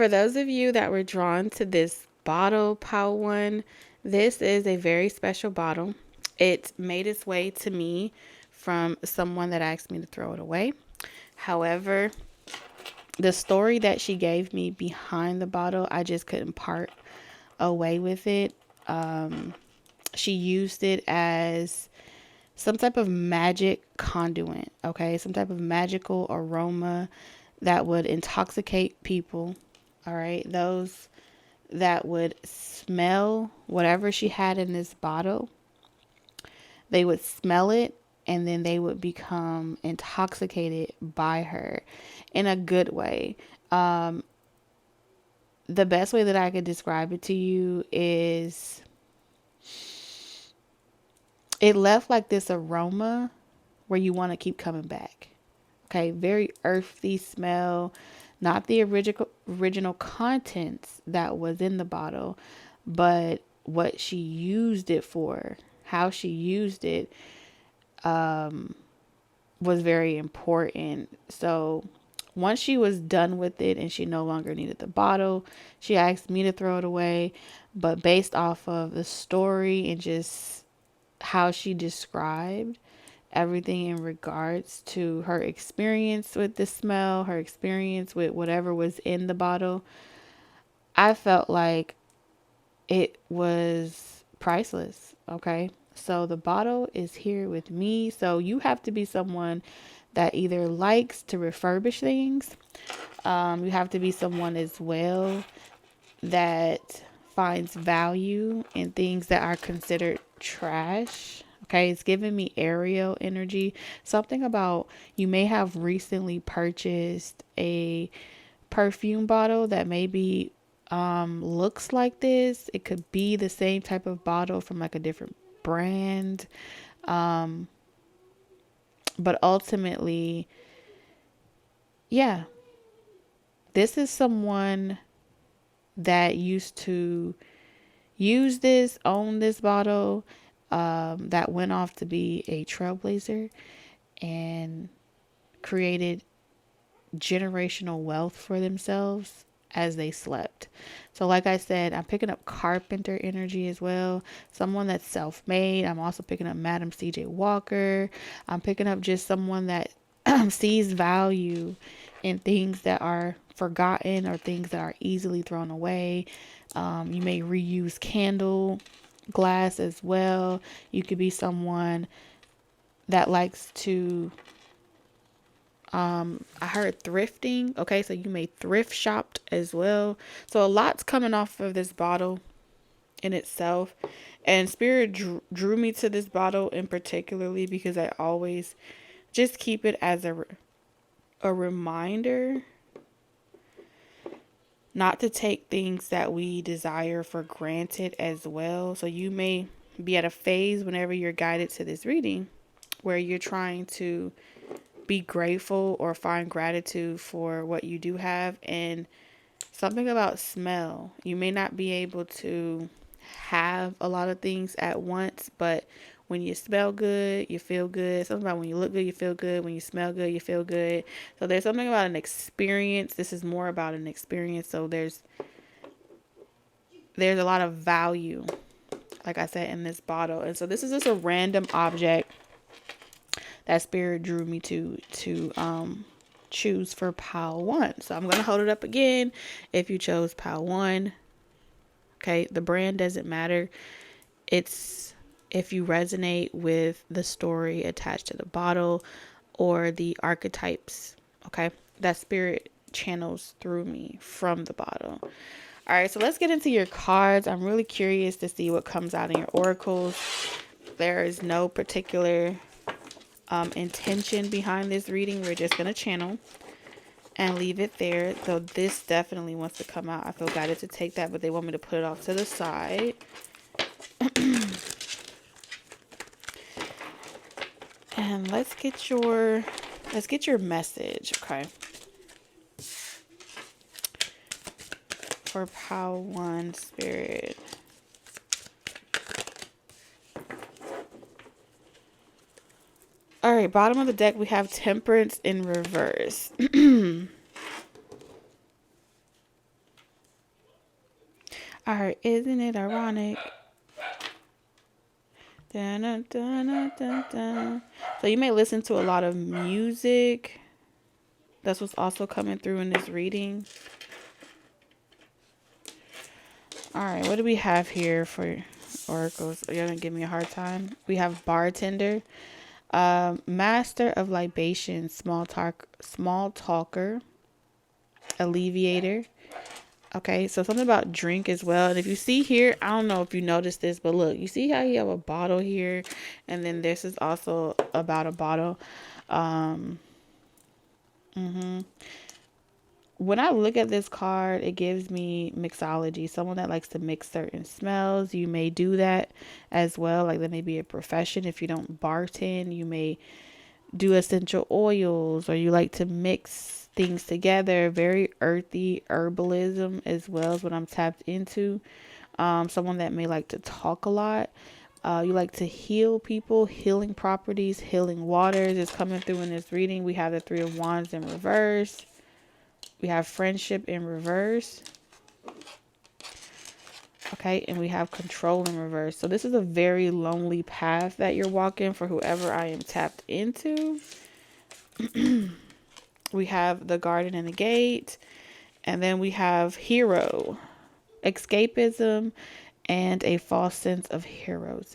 For those of you that were drawn to this bottle, Pile One, this is a very special bottle. It made its way to me from someone that asked me to throw it away. However, the story that she gave me behind the bottle, I just couldn't part away with it. She used it as some type of magic conduit, okay? Some type of magical aroma that would intoxicate people, all right? Those that would smell whatever she had in this bottle, they would smell it and then they would become intoxicated by her in a good way. The best way that I could describe it to you is it left like this aroma where you want to keep coming back. Okay, very earthy smell, not the original contents that was in the bottle, but what she used it for, how she used it, was very important. So once she was done with it and she no longer needed the bottle, she asked me to throw it away. But based off of the story and just how she described everything in regards to her experience with the smell, her experience with whatever was in the bottle, I felt like it was priceless. Okay. So the bottle is here with me. So you have to be someone that either likes to refurbish things. You have to be someone as well that finds value in things that are considered trash. Okay, it's giving me Ariel energy. Something about you may have recently purchased a perfume bottle that maybe looks like this. It could be the same type of bottle from like a different brand. But ultimately, yeah, this is someone that used to use this, own this bottle, that went off to be a trailblazer and created generational wealth for themselves as they slept. So like I said, I'm picking up carpenter energy as well. Someone that's self-made. I'm also picking up Madam CJ Walker. I'm picking up just someone that sees value in things that are forgotten or things that are easily thrown away. You may reuse candle glass as well. You could be someone that likes to I heard thrifting. Okay, so you may thrift shop as well. So a lot's coming off of this bottle in itself. And Spirit drew me to this bottle in particularly because I always just keep it as a reminder not to take things that we desire for granted as well. So you may be at a phase whenever you're guided to this reading where you're trying to be grateful or find gratitude for what you do have. And something about smell, you may not be able to have a lot of things at once, but when you smell good, you feel good. Something about when you look good, you feel good. When you smell good, you feel good. So there's something about an experience. This is more about an experience. So there's a lot of value, like I said, in this bottle. And so this is just a random object that Spirit drew me to choose for pile one. So I'm going to hold it up again. If you chose pile one, okay, the brand doesn't matter. It's if you resonate with the story attached to the bottle or the archetypes, okay, that Spirit channels through me from the bottle. All right, so let's get into your cards. I'm really curious to see what comes out in your oracles. There is no particular intention behind this reading. We're just going to channel and leave it there. So this definitely wants to come out. I feel guided to take that, but they want me to put it off to the side. And let's get your message, okay? For pile one, Spirit. All right, bottom of the deck, we have Temperance in reverse. All right, isn't it ironic? Dun, dun, dun, dun, dun, dun. So you may listen to a lot of music. That's what's also coming through in this reading. All right, what do we have here for oracles? You're gonna give me a hard time. We have bartender, master of libation, small talker, alleviator. Okay, so something about drink as well. And if you see here, I don't know if you noticed this, but look, you see how you have a bottle here, and then this is also about a bottle. Um, hmm When I look at this card, it gives me mixology. Someone that likes to mix certain smells. You may do that as well. Like that may be a profession. If you don't bartend, you may do essential oils, or you like to mix things together. Very earthy herbalism as well is what I'm tapped into. Someone that may like to talk a lot. You like to heal people, healing properties, healing waters is coming through in this reading. We have the Three of Wands in reverse. We have friendship in reverse. Okay, and we have control in reverse. So this is a very lonely path that you're walking for whoever I am tapped into. We have the garden and the gate. And then we have hero, escapism, and a false sense of heroism.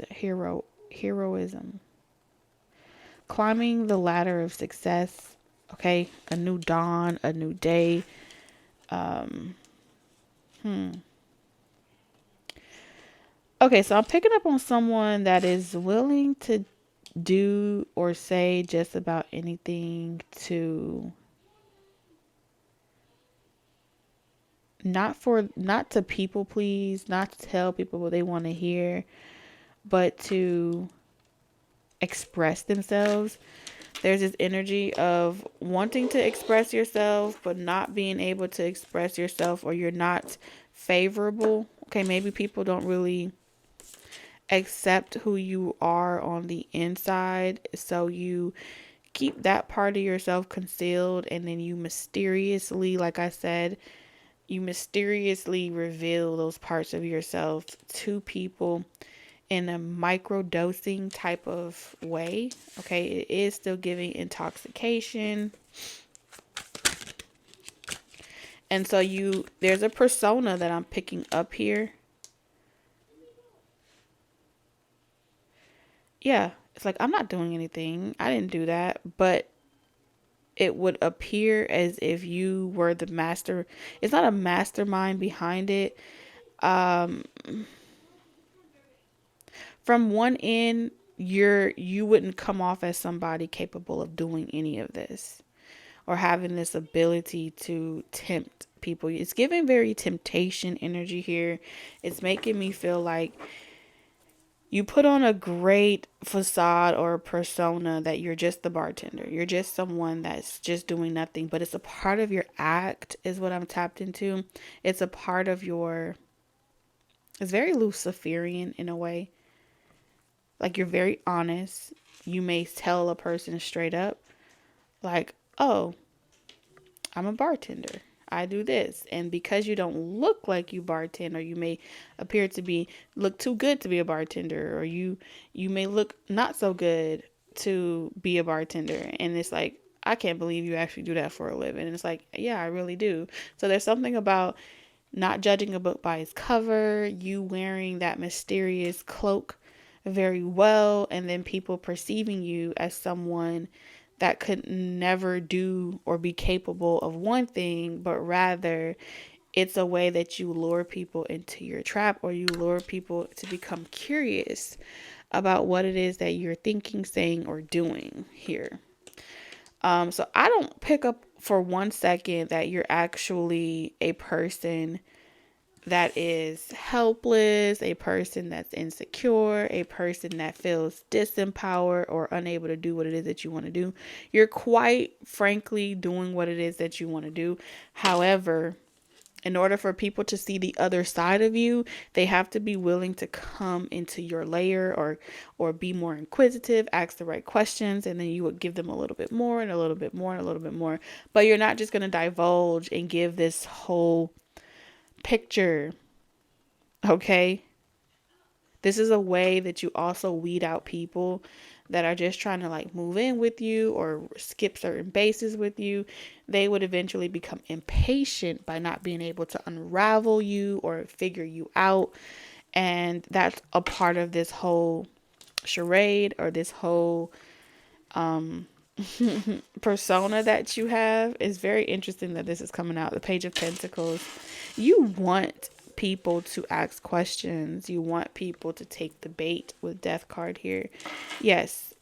Climbing the ladder of success. Okay, a new dawn, a new day. Um, hmm. Okay, so I'm picking up on someone that is willing to do or say just about anything to not to people please, not to tell people what they want to hear, but to express themselves. There's this energy of wanting to express yourself, but not being able to express yourself, or you're not favorable. Okay, maybe people don't really accept who you are on the inside. So you keep that part of yourself concealed, and then you mysteriously, like I said, you mysteriously reveal those parts of yourself to people in a micro dosing type of way. Okay, it is still giving intoxication. And so there's a persona that I'm picking up here. Yeah, it's like, I'm not doing anything. I didn't do that. But it would appear as if you were the master. It's not a mastermind behind it. Um, from one end, you wouldn't come off as somebody capable of doing any of this, or having this ability to tempt people. It's giving very temptation energy here. It's making me feel like you put on a great facade or a persona that you're just the bartender. You're just someone that's just doing nothing, but it's a part of your act is what I'm tapped into. It's a part of it's very Luciferian in a way. Like, you're very honest. You may tell a person straight up, like, oh, I'm a bartender. I do this. And because you don't look like you bartend, or you may appear to look too good to be a bartender, or you may look not so good to be a bartender. And it's like, I can't believe you actually do that for a living. And it's like, yeah, I really do. So there's something about not judging a book by its cover, you wearing that mysterious cloak very well, and then people perceiving you as someone that could never do or be capable of one thing, but rather it's a way that you lure people into your trap, or you lure people to become curious about what it is that you're thinking, saying, or doing here. So I don't pick up for 1 second that you're actually a person that is helpless, a person that's insecure, a person that feels disempowered or unable to do what it is that you want to do. You're quite frankly doing what it is that you want to do. However, in order for people to see the other side of you, they have to be willing to come into your layer, or be more inquisitive, ask the right questions, and then you would give them a little bit more and a little bit more and a little bit more. But you're not just going to divulge and give this whole picture Okay. This is a way that you also weed out people that are just trying to like move in with you or skip certain bases with you. They would eventually become impatient by not being able to unravel you or figure you out. And that's a part of this whole charade or this whole um persona that you have. Is very interesting that this is coming out. The Page of Pentacles. You want people to ask questions. You want people to take the bait with Death card here. Yes.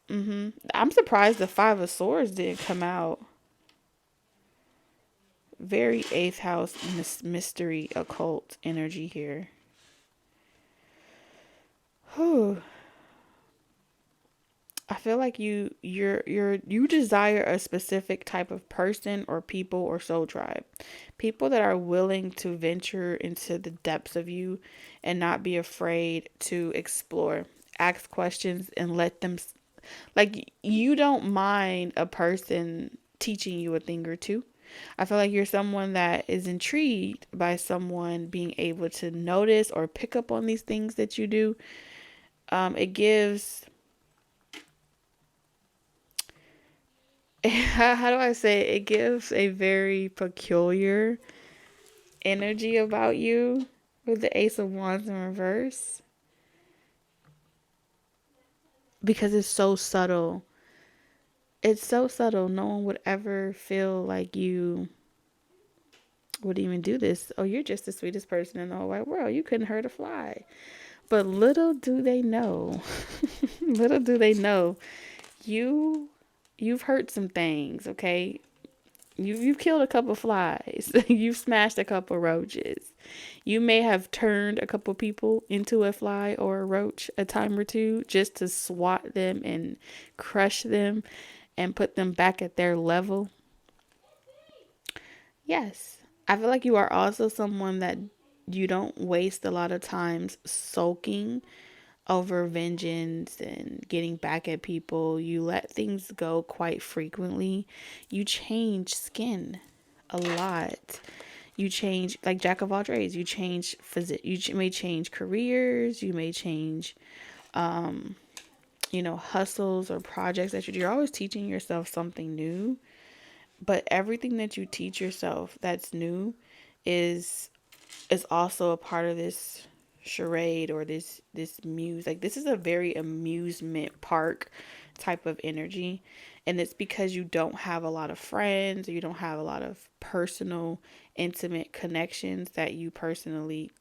I'm surprised the Five of Swords didn't come out. Very eighth house mystery occult energy here. Whew. I feel like you desire a specific type of person or people or soul tribe. People that are willing to venture into the depths of you and not be afraid to explore. Ask questions and let them, like, you don't mind a person teaching you a thing or two. I feel like you're someone that is intrigued by someone being able to notice or pick up on these things that you do. It gives, how do I say it? It gives a very peculiar energy about you with the Ace of Wands in reverse because it's so subtle. It's so subtle. No one would ever feel like you would even do this. Oh, you're just the sweetest person in the whole wide world. You couldn't hurt a fly. But little do they know, little do they know, you you've hurt some things, okay? You've killed a couple flies. You've smashed a couple roaches. You may have turned a couple people into a fly or a roach a time or two just to swat them and crush them and put them back at their level. Yes. I feel like you are also someone that you don't waste a lot of times sulking over vengeance and getting back at people. You let things go quite frequently. You change skin a lot. You change, like Jack of all trades. You change you may change careers. You may change, hustles or projects that you're always teaching yourself something new. But everything that you teach yourself that's new is also a part of this charade or this muse. Like, this is a very amusement park type of energy, and it's because you don't have a lot of friends, or you don't have a lot of personal intimate connections that you personally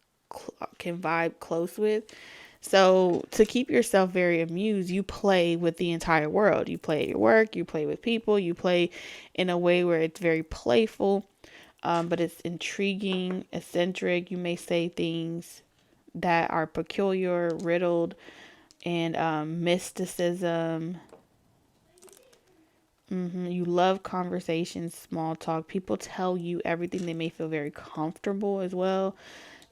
can vibe close with. So to keep yourself very amused, you play with the entire world. You play at your work, you play with people, you play in a way where it's very playful, but it's intriguing, eccentric. You may say things that are peculiar, riddled, and mysticism. You love conversations, small talk. People tell you everything. They may feel very comfortable as well,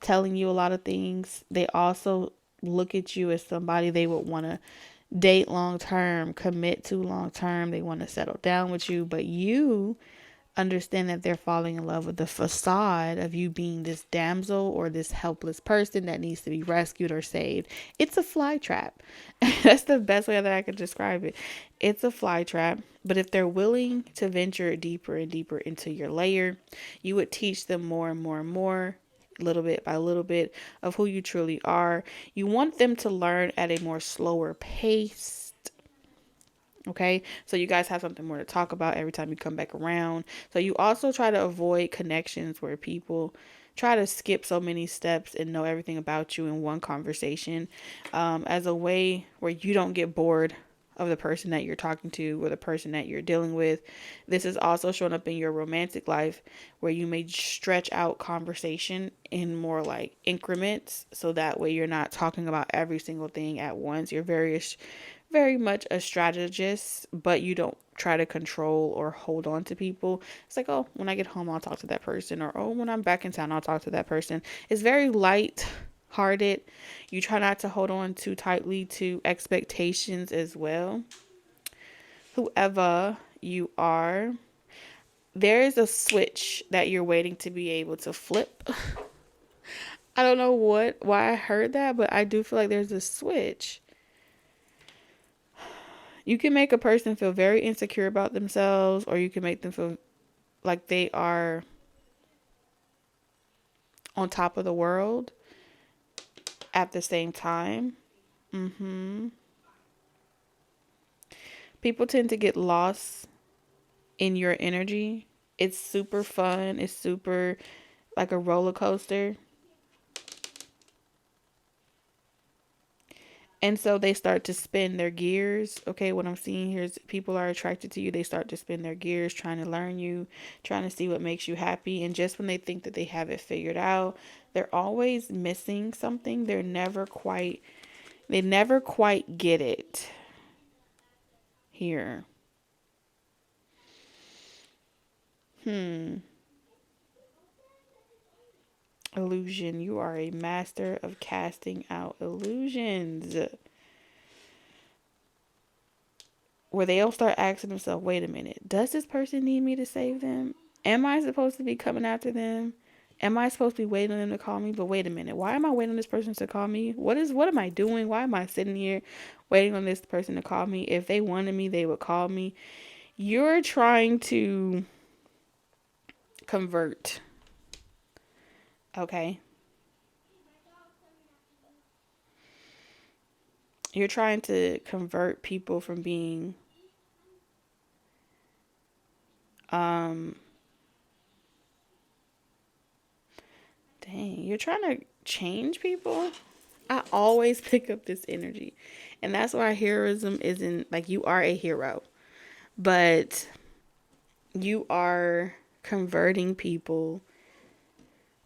telling you a lot of things. They also look at you as somebody they would want to date long term, commit to long term. They want to settle down with you, but you understand that they're falling in love with the facade of you being this damsel or this helpless person that needs to be rescued or saved. It's a fly trap. That's the best way that I could describe it. It's a fly trap. But if they're willing to venture deeper and deeper into your layer, you would teach them more and more and more, little bit by little bit, of who you truly are. You want them to learn at a more slower pace. Okay, so you guys have something more to talk about every time you come back around. So you also try to avoid connections where people try to skip so many steps and know everything about you in one conversation, as a way where you don't get bored of the person that you're talking to or the person that you're dealing with. This is also showing up in your romantic life where you may stretch out conversation in more like increments, so that way you're not talking about every single thing at once. You're very much a strategist, but you don't try to control or hold on to people. It's like, oh, when I get home, I'll talk to that person, or oh, when I'm back in town, I'll talk to that person. It's very light hearted. You try not to hold on too tightly to expectations as well. Whoever you are, there is a switch that you're waiting to be able to flip. I don't know why I heard that, but I do feel like there's a switch. You can make a person feel very insecure about themselves, or you can make them feel like they are on top of the world at the same time. hmm People tend to get lost in your energy. It's super fun. It's super like a roller coaster. And so they start to spin their gears. Okay, what I'm seeing here is people are attracted to you. They start to spin their gears, trying to learn you, trying to see what makes you happy. And just when they think that they have it figured out, they're always missing something. They never quite get it here. Hmm. Illusion. You are a master of casting out illusions. Where they'll start asking themselves, wait a minute, does this person need me to save them? Am I supposed to be coming after them? Am I supposed to be waiting on them to call me? But wait a minute, why am I waiting on this person to call me? What am I doing? Why am I sitting here waiting on this person to call me? If they wanted me, they would call me. You're trying to convert, okay? You're trying to convert people from being um you're trying to change people. I always pick up this energy. And that's why heroism isn't like you are a hero, but you are converting people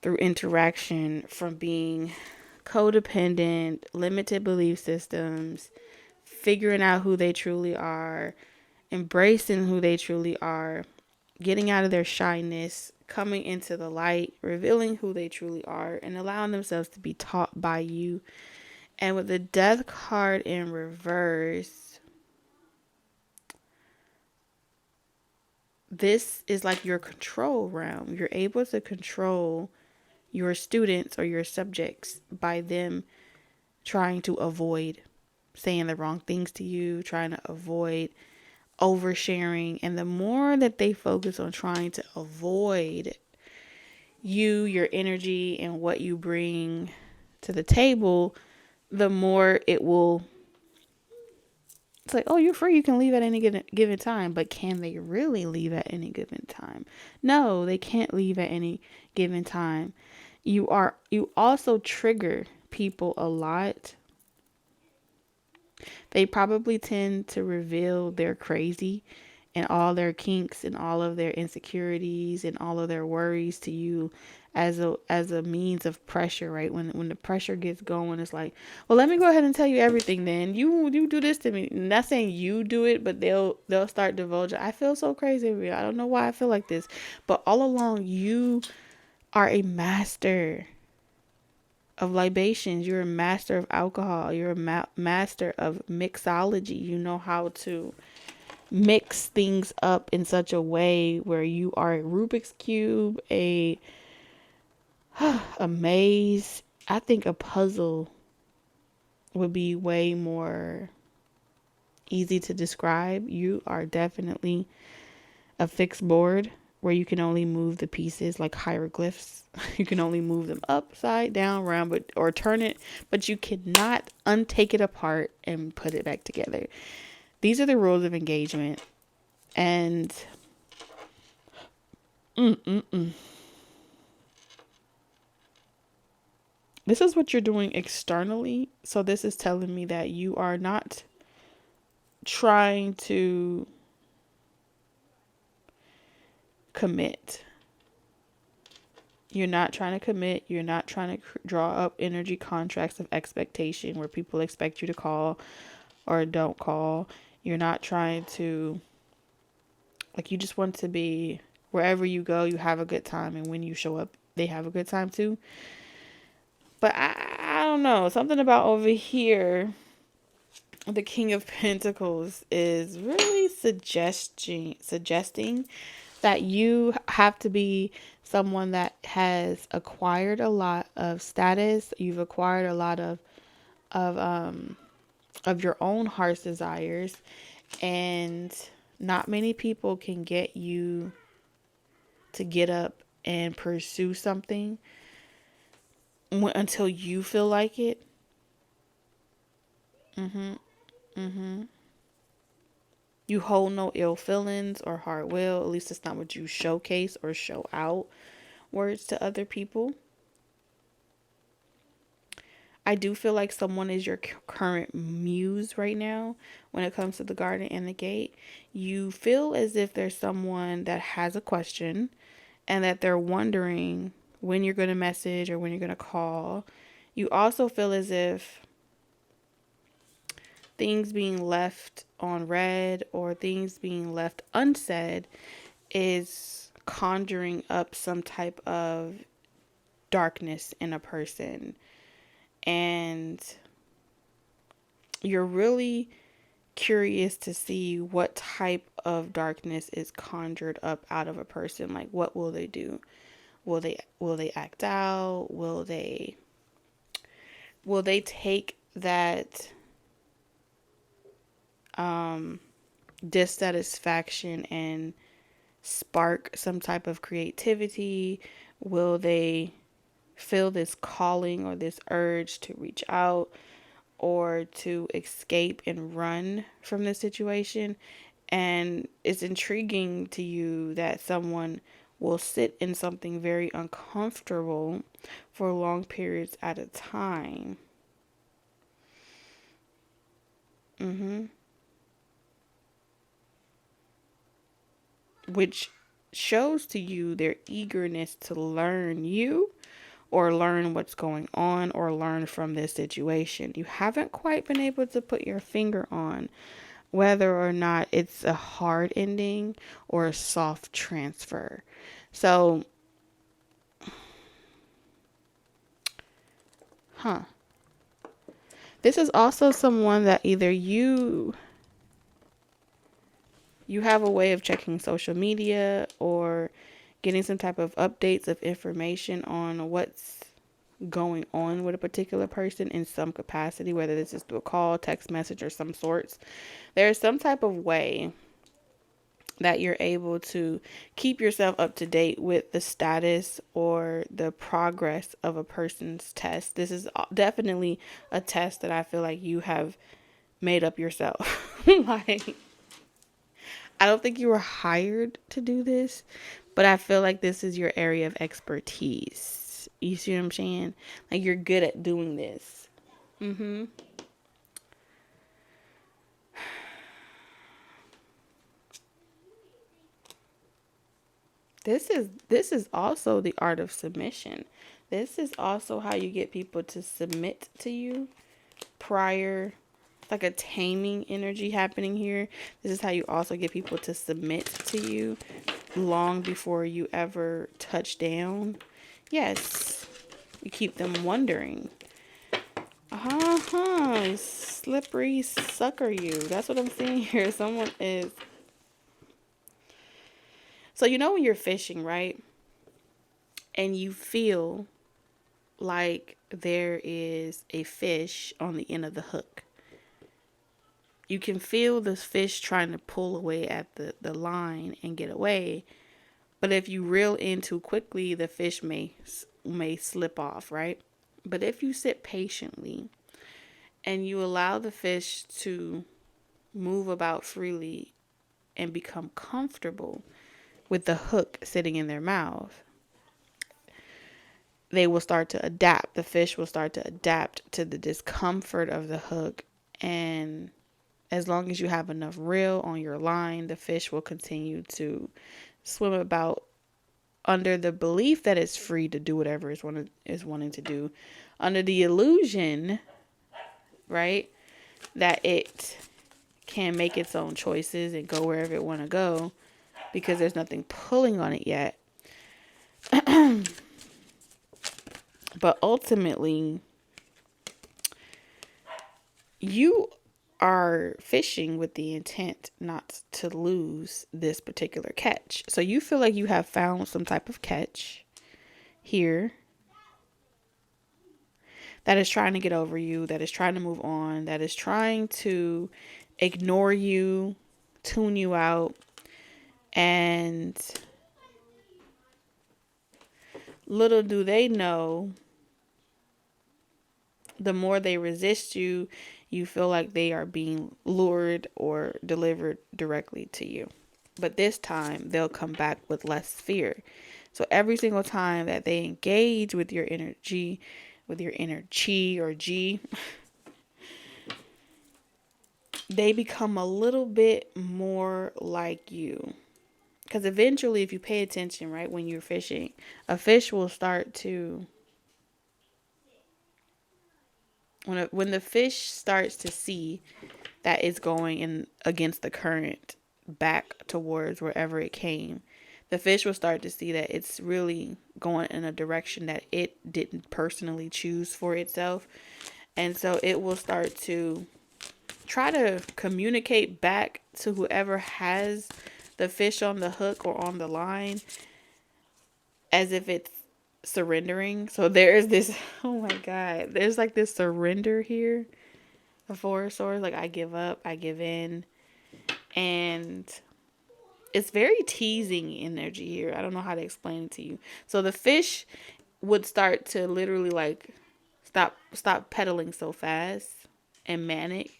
through interaction from being codependent, limited belief systems, figuring out who they truly are, embracing who they truly are, getting out of their shyness, coming into the light, revealing who they truly are, and allowing themselves to be taught by you. And with the death card in reverse, this is like your control realm. You're able to control your students or your subjects by them trying to avoid saying the wrong things to you, trying to avoid oversharing. And the more that they focus on trying to avoid you, your energy, and what you bring to the table, the more it will. It's like, oh, you're free. You can leave at any given time. But can they really leave at any given time? No, they can't leave at any given time. You also trigger people a lot. They probably tend to reveal their crazy and all their kinks and all of their insecurities and all of their worries to you as a means of pressure, right? When the pressure gets going, it's like, well, let me go ahead and tell you everything then. You do this to me. Not saying you do it, but they'll start divulging. I feel so crazy. I don't know why I feel like this. But all along you are a master of libations. You're a master of alcohol. You're a master of mixology. You know how to mix things up in such a way where you are a Rubik's Cube, a maze. I think a puzzle would be way more easy to describe. You are definitely a fixed board where you can only move the pieces like hieroglyphs. You can only move them upside down, round, or turn it, but you cannot untake it apart and put it back together. These are the rules of engagement. And this is what you're doing externally. So this is telling me that you are not trying to commit. You're not trying to commit. You're not trying to draw up energy contracts of expectation where people expect you to call or don't call. You're not trying to, like, you just want to be wherever you go, you have a good time. And when you show up, they have a good time too. But I don't know. Something about over here, the King of Pentacles is really suggesting that you have to be someone that has acquired a lot of status. You've acquired a lot of um of your own heart's desires, and not many people can get you to get up and pursue something until you feel like it. Mhm. Mhm. You hold no ill feelings or hard will. At least it's not what you showcase or show out words to other people. I do feel like someone is your current muse right now when it comes to the garden and the gate. You feel as if there's someone that has a question and that they're wondering when you're going to message or when you're going to call. You also feel as if things being left on read or things being left unsaid is conjuring up some type of darkness in a person. And you're really curious to see what type of darkness is conjured up out of a person. Like, what will they do? Will they act out? Will they take that um dissatisfaction and spark some type of creativity? Will they feel this calling or this urge to reach out or to escape and run from the situation? And it's intriguing to you that someone will sit in something very uncomfortable for long periods at a time. hmm Which shows to you their eagerness to learn you or learn what's going on or learn from this situation. You haven't quite been able to put your finger on whether or not it's a hard ending or a soft transfer. So, huh. This is also someone that either you have a way of checking social media or getting some type of updates of information on what's going on with a particular person in some capacity, whether this is through a call, text message, or some sorts. There's some type of way that you're able to keep yourself up to date with the status or the progress of a person's test. This is definitely a test that I feel like you have made up yourself. Like, I don't think you were hired to do this, but I feel like this is your area of expertise. You see what I'm saying? Like, you're good at doing this. Mm-hmm. This is also the art of submission. This is also how you get people to submit to you prior, like a taming energy happening here. This is how you also get people to submit to you long before you ever touch down. Yes, you keep them wondering. Slippery sucker you. That's what I'm seeing here. Someone is. So, when you're fishing, right? And you feel like there is a fish on the end of the hook. You can feel this fish trying to pull away at the line and get away. But if you reel in too quickly, the fish may slip off, right? But if you sit patiently and you allow the fish to move about freely and become comfortable with the hook sitting in their mouth, they will start to adapt. The fish will start to adapt to the discomfort of the hook. And as long as you have enough reel on your line, the fish will continue to swim about under the belief that it's free to do whatever it's wanting to do, under the illusion, right, that it can make its own choices and go wherever it want to go because there's nothing pulling on it yet. But ultimately, you are fishing with the intent not to lose this particular catch. So you feel like you have found some type of catch here that is trying to get over you, that is trying to move on, that is trying to ignore you, tune you out, and little do they know, the more they resist you, you feel like they are being lured or delivered directly to you. But this time, they'll come back with less fear. So every single time that they engage with your energy, with your inner chi or G, they become a little bit more like you. Because eventually, if you pay attention, right, when you're fishing, a fish will start to, when the fish starts to see that it's going in against the current back towards wherever it came, the fish will start to see that it's really going in a direction that it didn't personally choose for itself. And so it will start to try to communicate back to whoever has the fish on the hook or on the line as if it's surrendering. So there is this, oh my God, there's like this surrender here. The Four of Swords, like I give up, I give in. And it's very teasing energy here. I don't know how to explain it to you. So the fish would start to literally like stop pedaling so fast and manic,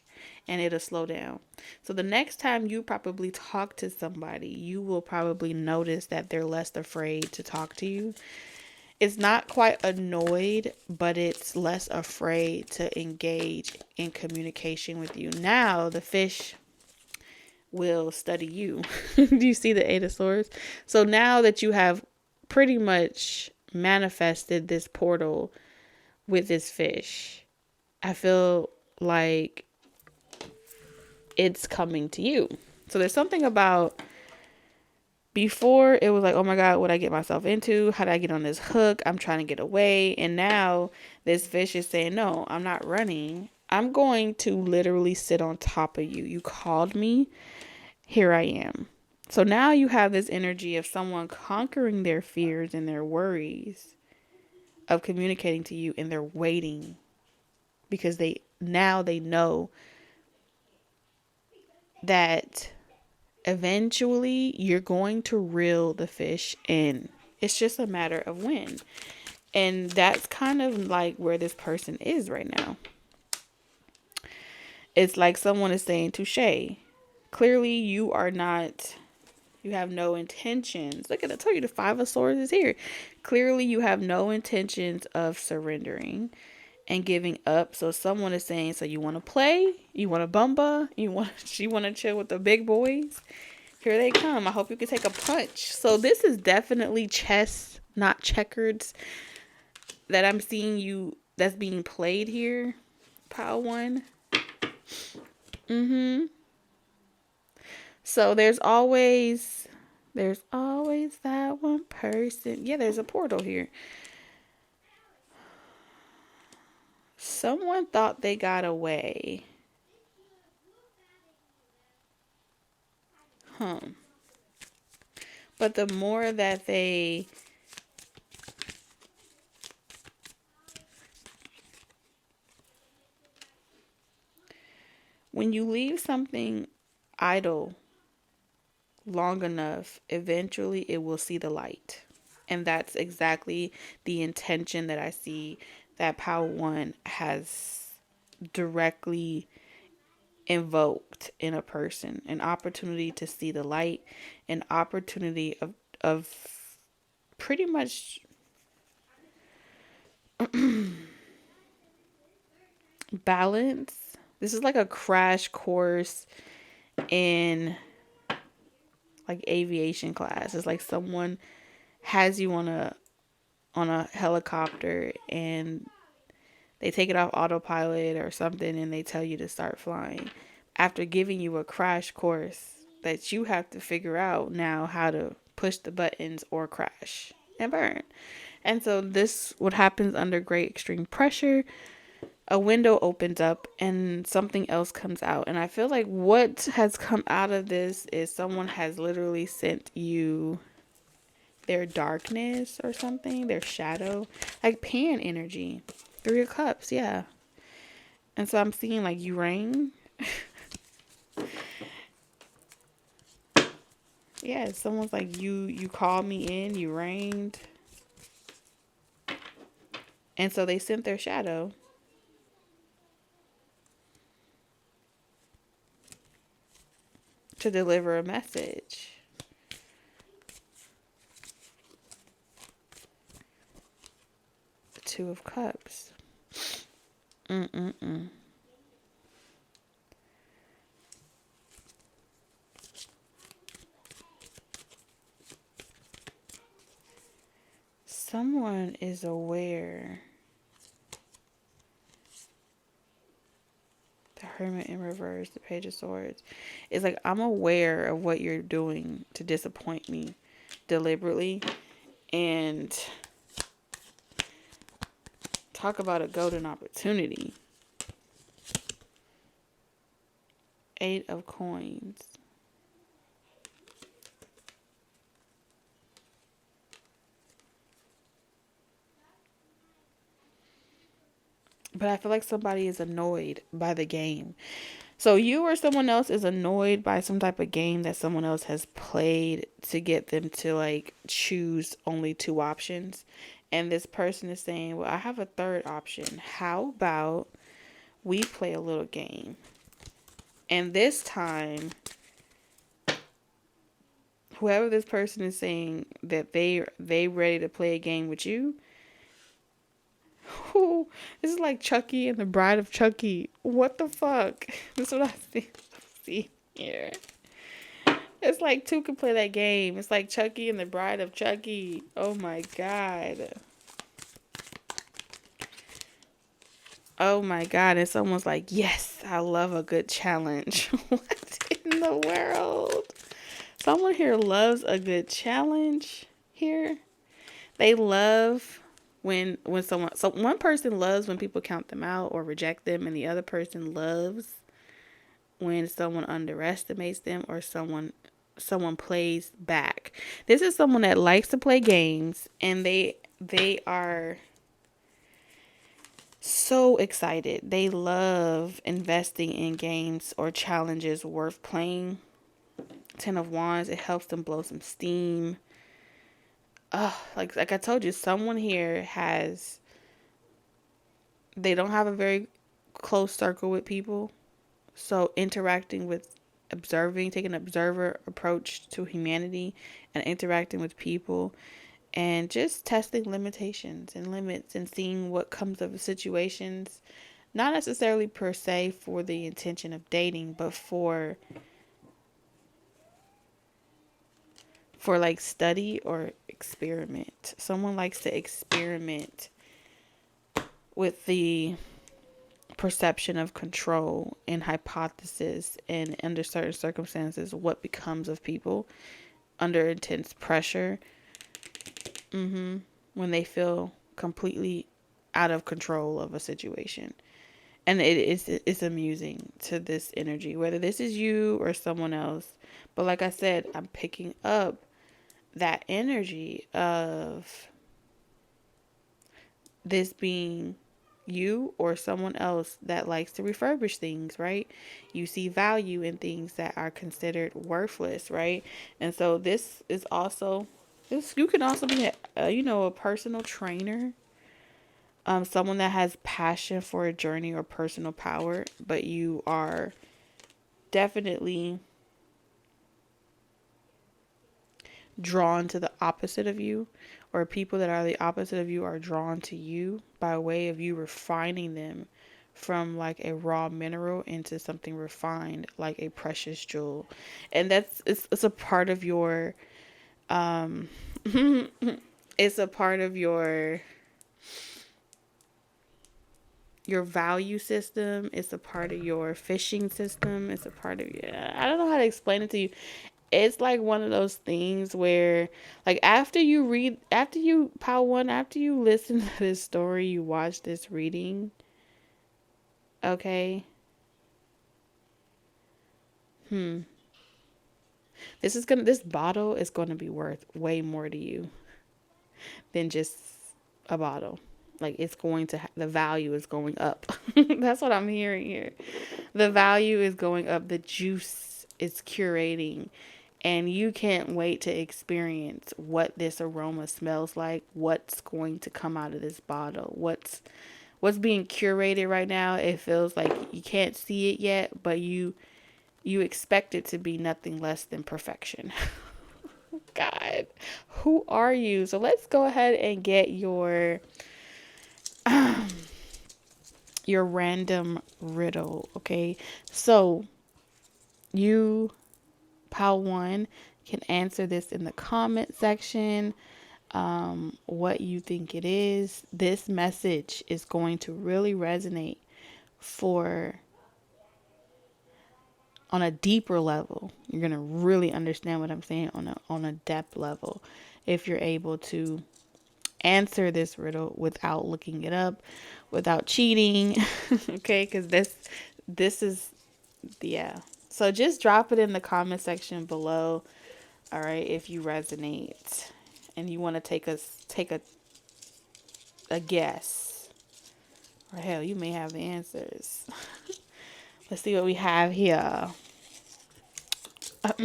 and it'll slow down. So the next time you probably talk to somebody, you will probably notice that they're less afraid to talk to you. It's not quite annoyed, but it's less afraid to engage in communication with you. Now the fish will study you. Do you see the Eight of Swords? So now that you have pretty much manifested this portal with this fish, I feel like it's coming to you. So there's something about, before it was like, oh my God, what I get myself into? How did I get on this hook? I'm trying to get away. And now this fish is saying, no, I'm not running. I'm going to literally sit on top of you. You called me. Here I am. So now you have this energy of someone conquering their fears and their worries of communicating to you, and they're waiting because they know that eventually you're going to reel the fish in. It's just a matter of when. And that's kind of like where this person is right now. It's like someone is saying, touche. Clearly you have no intentions. Look at it. I told you the Five of Swords is here. Clearly you have no intentions of surrendering and giving up. So someone is saying, so you want to play? You want to bumba? You want to chill with the big boys? Here they come. I hope you can take a punch. So this is definitely chess, not checkers, that I'm seeing you, that's being played here. Pile one. So there's always that one person. Yeah, there's a portal here. Someone thought they got away. But the more that when you leave something idle long enough, eventually it will see the light. And that's exactly the intention that I see that Power One has directly invoked in a person. An opportunity to see the light, an opportunity of pretty much balance. This is like a crash course in like aviation class. It's like someone has you on a helicopter and they take it off autopilot or something and they tell you to start flying after giving you a crash course that you have to figure out now how to push the buttons or crash and burn. And so this what happens under great extreme pressure. a window opens up and something else comes out. And I feel like what has come out of this is someone has literally sent you their darkness or something, their shadow, like pan energy. 3 of Cups, yeah. And so I'm seeing like you rain. Yeah, someone's like you called me in, you rained. And so they sent their shadow to deliver a message. 2 of Cups. Mm-mm-mm. Someone is aware. The Hermit in reverse, the Page of Swords. It's like, I'm aware of what you're doing to disappoint me deliberately. And talk about a golden opportunity. 8 of Coins. But I feel like somebody is annoyed by the game. So you or someone else is annoyed by some type of game that someone else has played to get them to like choose only 2 options. And this person is saying, well, I have a third option. How about we play a little game? And this time, whoever this person is saying that they ready to play a game with you. Ooh, this is like Chucky and the Bride of Chucky. What the fuck? This is what I see here. It's like two can play that game. It's like Chucky and the Bride of Chucky. Oh my god. Oh my god. And someone's like, yes, I love a good challenge. What in the world? Someone here loves a good challenge here. They love when someone, so one person loves when people count them out or reject them, and the other person loves when someone underestimates them or someone plays back. This is someone that likes to play games, and they are so excited. They love investing in games or challenges worth playing. 10 of Wands, it helps them blow some steam. Like I told you, someone here has, they don't have a very close circle with people. So interacting with, observing, taking an observer approach to humanity and interacting with people and just testing limitations and limits and seeing what comes of situations, not necessarily per se for the intention of dating, but for like study or experiment. Someone likes to experiment with the perception of control and hypothesis, and under certain circumstances what becomes of people under intense pressure, when they feel completely out of control of a situation. And it's amusing to this energy, whether this is you or someone else. But like I said, I'm picking up that energy of this being you or someone else that likes to refurbish things, right? You see value in things that are considered worthless, right? And so this is also, this, you can also be a personal trainer, someone that has passion for a journey or personal power, but you are definitely drawn to the opposite of you, or people that are the opposite of you are drawn to you by way of you refining them from like a raw mineral into something refined like a precious jewel. And that's, it's a part of your it's a part of your value system. It's a part of your fishing system. It's a part of your, I don't know how to explain it to you. It's like one of those things where, like, after you listen to this story, you watch this reading, Okay. This bottle is gonna be worth way more to you than just a bottle. Like it's going to the value is going up. That's what I'm hearing here. The value is going up. The juice is curating, and you can't wait to experience what this aroma smells like. What's going to come out of this bottle? What's being curated right now? It feels like you can't see it yet, but you expect it to be nothing less than perfection. God, who are you? So let's go ahead and get your random riddle, okay? So you, Pal One, can answer this in the comment section. What you think it is. This message is going to really resonate for on a deeper level. You're gonna really understand what I'm saying on a depth level if you're able to answer this riddle without looking it up, without cheating. Okay, because this is yeah. So just drop it in the comment section below. All right, if you resonate and you want to take a guess, or hell, you may have the answers. Let's see what we have here. All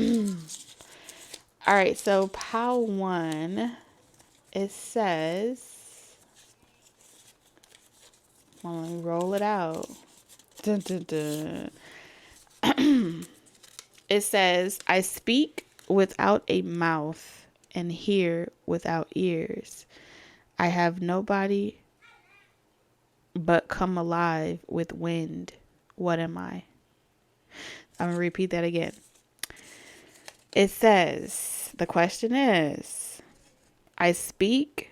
right, so Pal One, it says, well, let me roll it out. Dun, dun, dun. It says, I speak without a mouth and hear without ears. I have nobody but come alive with wind. What am I? I'm going to repeat that again. It says, the question is, I speak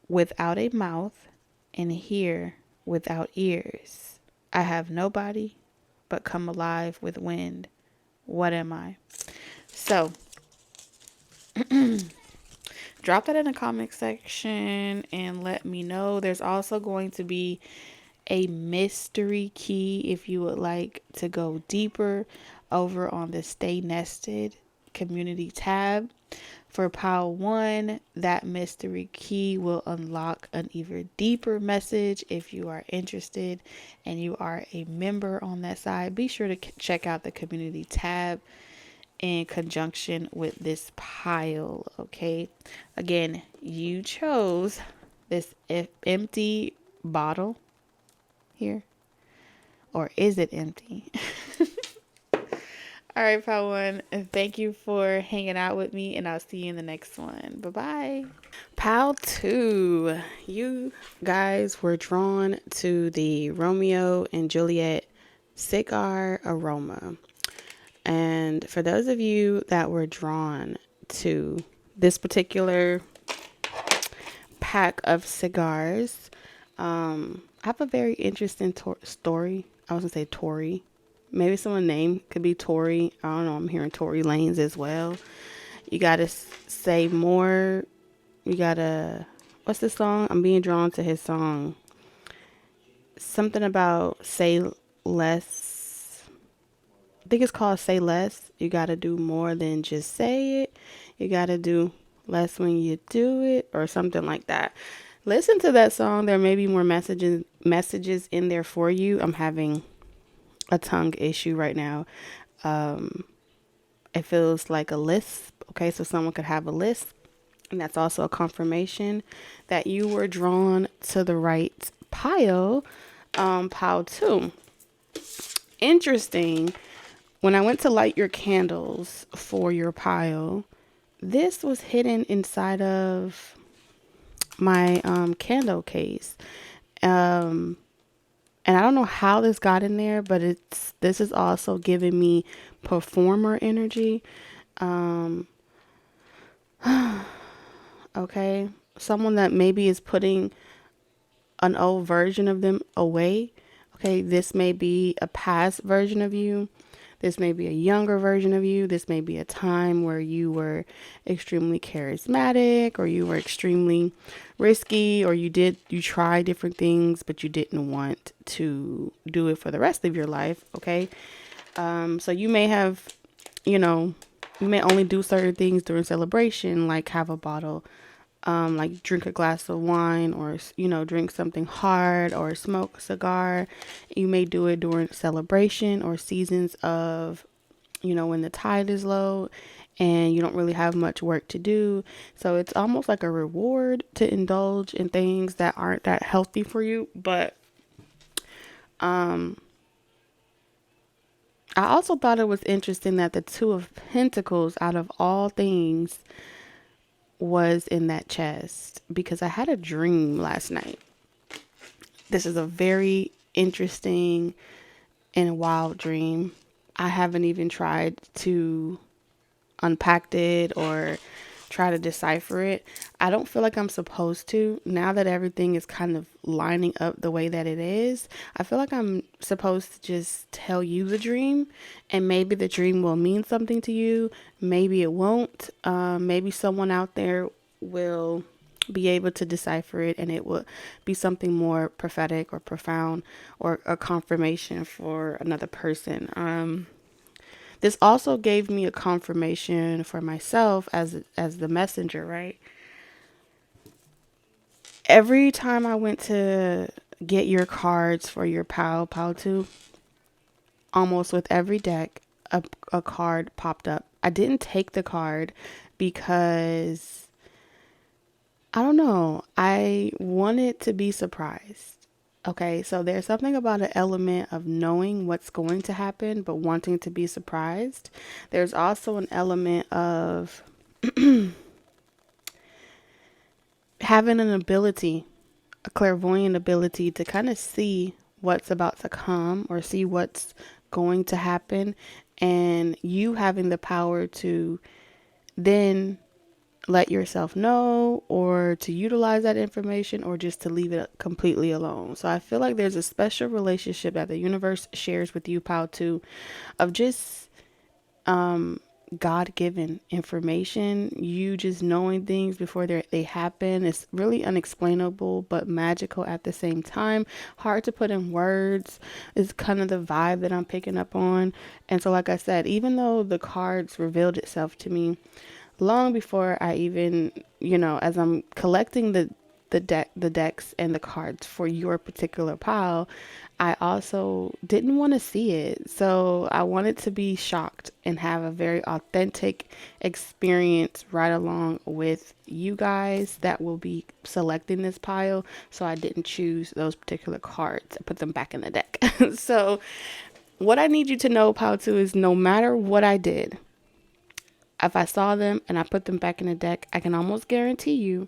without a mouth and hear without ears. I have nobody but come alive with wind. What am I? So, drop that in the comment section and let me know. There's also going to be a mystery key if you would like to go deeper over on the Stay Nested community tab. For Pile 1, that mystery key will unlock an even deeper message. If you are interested and you are a member on that side, be sure to check out the community tab in conjunction with this pile, okay? Again, you chose this empty bottle here, or is it empty? All right, Pal One, thank you for hanging out with me, and I'll see you in the next one. Bye-bye. Pal Two, you guys were drawn to the Romeo and Juliet cigar aroma. And for those of you that were drawn to this particular pack of cigars, I have a very interesting story. I was going to say Tory. Maybe someone's name could be Tory. I don't know. I'm hearing Tory Lanez as well. You got to say more. You got to, what's the song? I'm being drawn to his song. Something about say less. I think it's called Say Less. You got to do more than just say it. You got to do less when you do it, or something like that. Listen to that song. There may be more messages in there for you. I'm having a tongue issue right now. It feels like a lisp. Okay, so someone could have a lisp, and that's also a confirmation that you were drawn to the right pile. Pile 2. Interesting. When I went to light your candles for your pile, this was hidden inside of my candle case. And I don't know how this got in there, but this is also giving me performer energy. Okay. Someone that maybe is putting an old version of them away. Okay. This may be a past version of you This may be a younger version of you. This may be a time where you were extremely charismatic, or you were extremely risky, or you tried different things, but you didn't want to do it for the rest of your life. Okay. So you may have, you know, you may only do certain things during celebration, like have a bottle, like drink a glass of wine, or, drink something hard, or smoke a cigar. You may do it during celebration or seasons of, when the tide is low and you don't really have much work to do. So it's almost like a reward to indulge in things that aren't that healthy for you. But I also thought it was interesting that the Two of Pentacles, out of all things, was in that chest, because I had a dream last night. This is a very interesting and wild dream. I haven't even tried to unpack it or try to decipher it. I don't feel like I'm supposed to. Now that everything is kind of lining up the way that it is, I feel like I'm supposed to just tell you the dream, and maybe the dream will mean something to you. Maybe it won't. Maybe someone out there will be able to decipher it, and it will be something more prophetic or profound, or a confirmation for another person. This also gave me a confirmation for myself as the messenger, right? Every time I went to get your cards for your Pal 2, almost with every deck, a card popped up. I didn't take the card because, I don't know, I wanted to be surprised. Okay, so there's something about an element of knowing what's going to happen, but wanting to be surprised. There's also an element of having an ability, a clairvoyant ability, to kind of see what's about to come, or see what's going to happen, and you having the power to then let yourself know, or to utilize that information, or just to leave it completely alone. So I feel like there's a special relationship that the universe shares with you, Pal 2, of just God-given information, you just knowing things before they happen. It's really unexplainable, but magical at the same time. Hard to put in words. Is kind of the vibe that I'm picking up on. And so, like I said, even though the cards revealed itself to me long before I even, as I'm collecting the decks and the cards for your particular pile, I also didn't want to see it. So I wanted to be shocked and have a very authentic experience right along with you guys that will be selecting this pile. So I didn't choose those particular cards. I put them back in the deck. So what I need you to know, pile 2, is no matter what I did, if I saw them and I put them back in the deck, I can almost guarantee you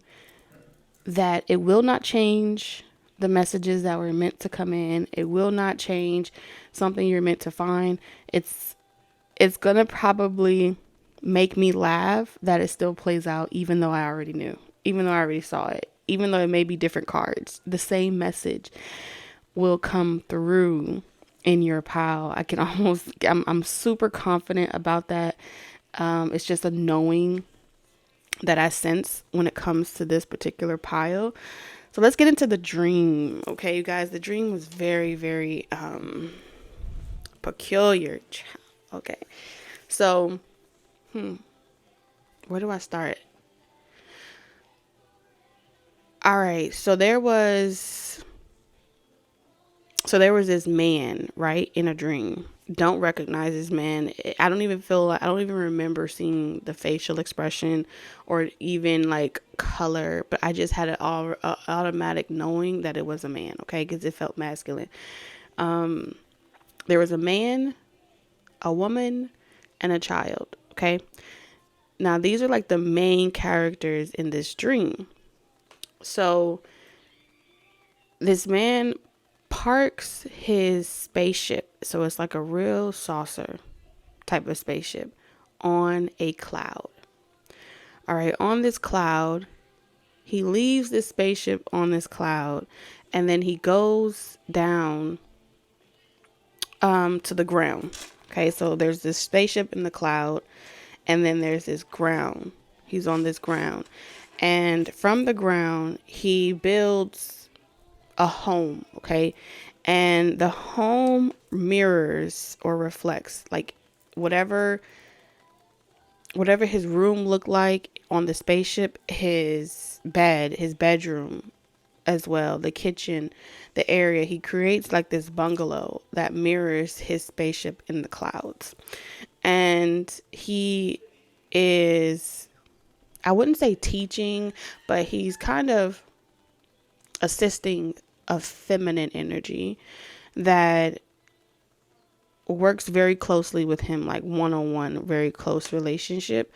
that it will not change the messages that were meant to come in. It will not change something you're meant to find. It's gonna probably make me laugh that it still plays out, even though I already knew, even though I already saw it, even though it may be different cards. The same message will come through in your pile. I'm super confident about that. It's just a knowing that I sense when it comes to this particular pile. So let's get into the dream. Okay, you guys, the dream was very, very peculiar. Okay, so where do I start? All right, so there was this man, right, in a dream. Don't recognize this man. I don't even remember seeing the facial expression or even like color, but I just had an automatic knowing that it was a man, okay, because it felt masculine. There was a man, a woman, and a child, okay? Now, these are like the main characters in this dream. So this man parks his spaceship, so it's like a real saucer type of spaceship, on a cloud. All right, on this cloud, he leaves this spaceship on this cloud, and then he goes down to the ground. Okay, so there's this spaceship in the cloud, and then there's this ground. He's on this ground. And from the ground, he builds a home, okay? And the home mirrors or reflects like whatever whatever his room looked like on the spaceship, his bed, his bedroom as well, the kitchen, the area. He creates like this bungalow that mirrors his spaceship in the clouds. And he is, I wouldn't say teaching, but he's kind of assisting a feminine energy that works very closely with him, like one-on-one, very close relationship.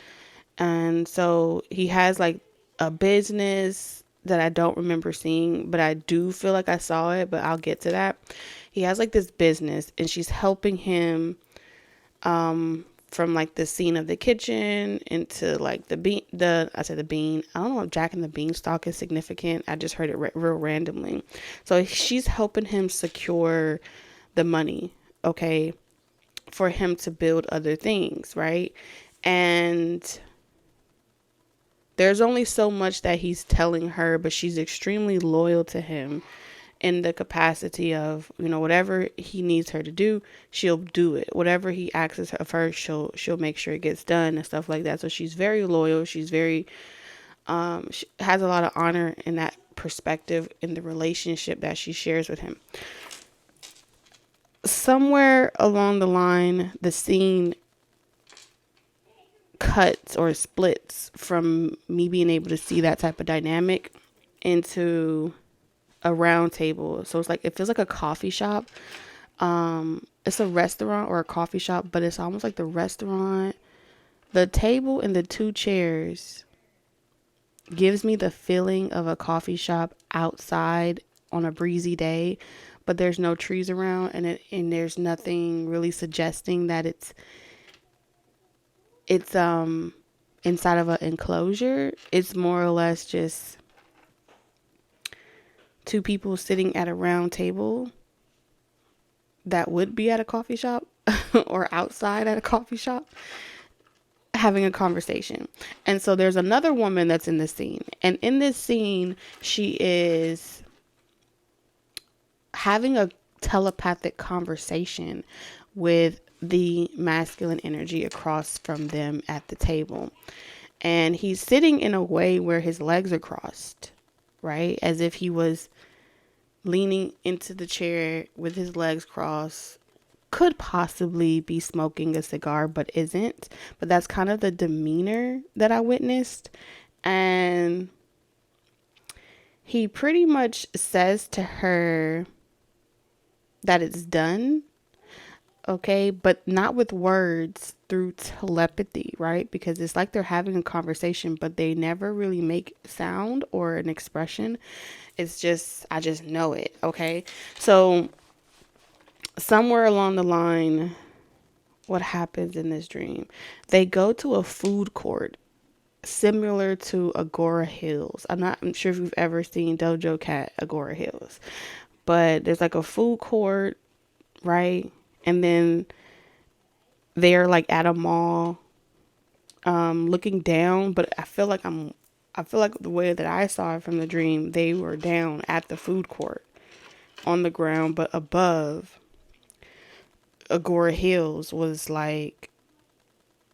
And so he has like a business that I don't remember seeing, but I do feel like I saw it, but I'll get to that. He has like this business, and she's helping him from like the scene of the kitchen into like the bean. I don't know if Jack and the Beanstalk is significant. I just heard it real randomly. So she's helping him secure the money, okay, for him to build other things, right? And there's only so much that he's telling her, but she's extremely loyal to him in the capacity of, whatever he needs her to do, she'll do it. Whatever he asks of her, she'll make sure it gets done and stuff like that. So she's very loyal. She's very she has a lot of honor in that perspective in the relationship that she shares with him. Somewhere along the line, the scene cuts or splits from me being able to see that type of dynamic into a round table. So it's like, it feels like a coffee shop. It's a restaurant or a coffee shop, but it's almost like the restaurant. The table and the two chairs gives me the feeling of a coffee shop outside on a breezy day, but there's no trees around, and there's nothing really suggesting that it's inside of an enclosure. It's more or less just two people sitting at a round table that would be at a coffee shop or outside at a coffee shop having a conversation. And so there's another woman that's in this scene. And in this scene, she is having a telepathic conversation with the masculine energy across from them at the table. And he's sitting in a way where his legs are crossed, right? As if he was leaning into the chair with his legs crossed. Could possibly be smoking a cigar, but isn't. But that's kind of the demeanor that I witnessed. And he pretty much says to her that it's done. Okay, but not with words, through telepathy, right? Because it's like they're having a conversation, but they never really make sound or an expression. It's just, I just know it, okay? So somewhere along the line, what happens in this dream? They go to a food court similar to Agora Hills. I'm sure if you've ever seen Dojo Cat Agora Hills, but there's like a food court, right? And then they're like at a mall, looking down, but I feel like the way that I saw it from the dream, they were down at the food court on the ground, but above Agora Hills was like,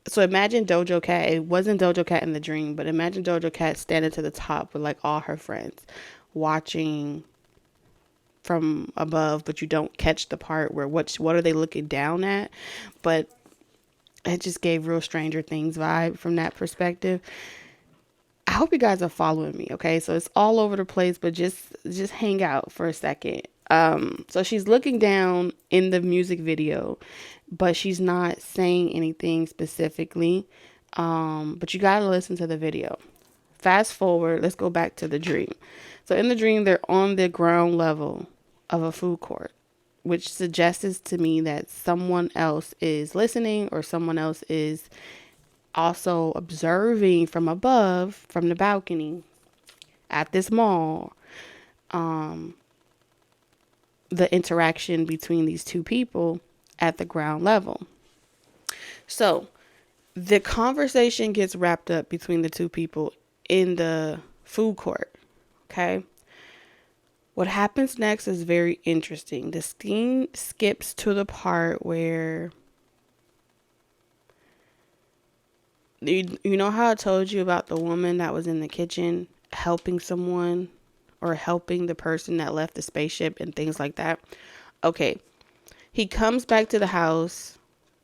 so imagine Dojo Cat. It wasn't Dojo Cat in the dream, but imagine Dojo Cat standing to the top with like all her friends watching from above, but you don't catch the part where what are they looking down at. But it just gave real Stranger Things vibe from that perspective. I hope you guys are following me, okay? So it's all over the place, but just hang out for a second. So she's looking down in the music video, but she's not saying anything specifically. But you gotta listen to the video. Fast forward, let's go back to the dream. So in the dream, they're on the ground level of a food court, which suggests to me that someone else is listening, or someone else is also observing from above, from the balcony at this mall, the interaction between these two people at the ground level. So the conversation gets wrapped up between the two people in the food court. Okay. What happens next is very interesting. The scene skips to the part where you know how I told you about the woman that was in the kitchen helping someone or helping the person that left the spaceship and things like that. Okay. He comes back to the house.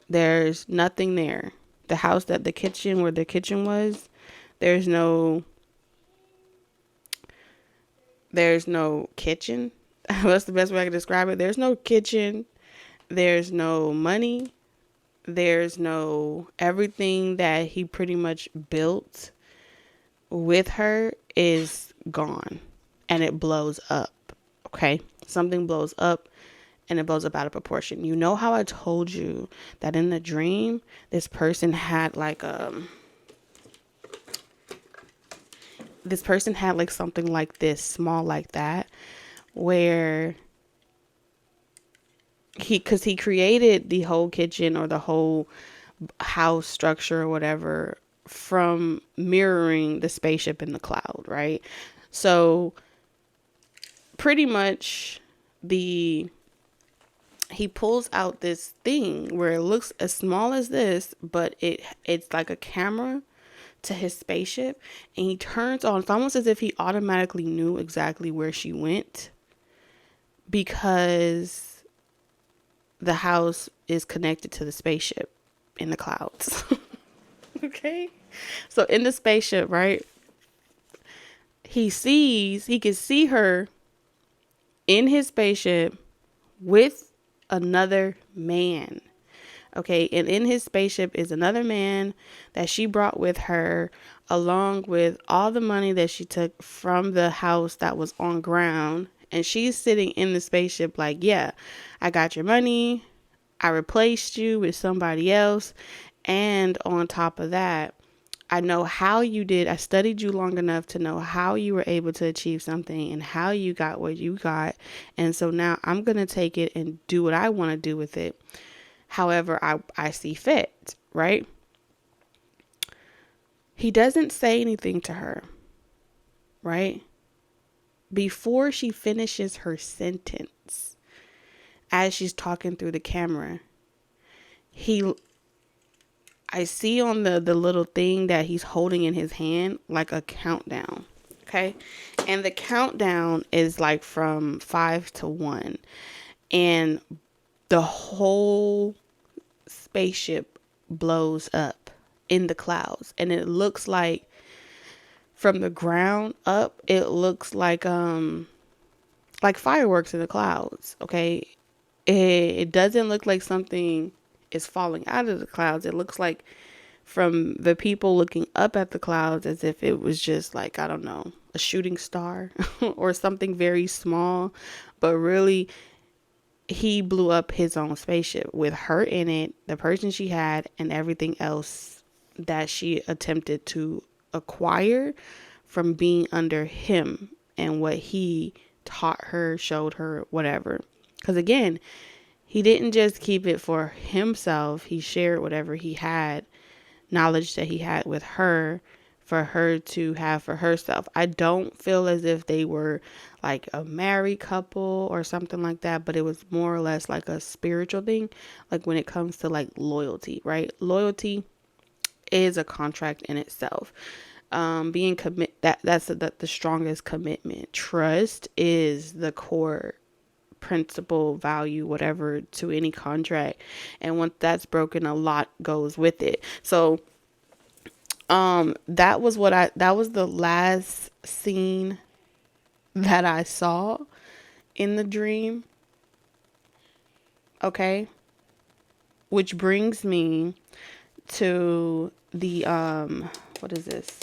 There's nothing there. The house that the kitchen where the kitchen was, there's no kitchen. That's the best way I can describe it. There's no kitchen. There's no money. There's no everything that he pretty much built with her is gone and it blows up. Okay. Something blows up and it blows up out of proportion. You know how I told you that in the dream, this person had like something like this, small like that, where because he created the whole kitchen or the whole house structure or whatever from mirroring the spaceship in the cloud, right? So pretty much he pulls out this thing where it looks as small as this, but it's like a camera to his spaceship, and he turns on. It's almost as if he automatically knew exactly where she went because the house is connected to the spaceship in the clouds. Okay. So in the spaceship, right? He can see her in his spaceship with another man. Okay. And in his spaceship is another man that she brought with her, along with all the money that she took from the house that was on ground. And she's sitting in the spaceship like, yeah, I got your money. I replaced you with somebody else. And on top of that, I know how you did. I studied you long enough to know how you were able to achieve something and how you got what you got. And so now I'm going to take it and do what I want to do with it. However, I see fit, right? He doesn't say anything to her, right? Before she finishes her sentence, as she's talking through the camera, I see on the little thing that he's holding in his hand, like a countdown. Okay. And the countdown is like from 5 to 1. And the whole spaceship blows up in the clouds. And it looks like from the ground up, it looks like fireworks in the clouds. Okay. It doesn't look like something is falling out of the clouds. It looks like from the people looking up at the clouds as if it was just like, I don't know, a shooting star or something very small. But really, he blew up his own spaceship with her in it, the person she had, and everything else that she attempted to acquire from being under him and what he taught her, showed her, whatever. Because again, he didn't just keep it for himself. He shared whatever he had, knowledge that he had with her, for her to have for herself. I don't feel as if they were like a married couple or something like that, but it was more or less like a spiritual thing. Like when it comes to like loyalty, right? Loyalty is a contract in itself. Being that's the strongest commitment. Trust is the core principle, value, whatever, to any contract. And once that's broken, a lot goes with it. So that was the last scene that I saw in the dream. Okay. Which brings me to the what is this?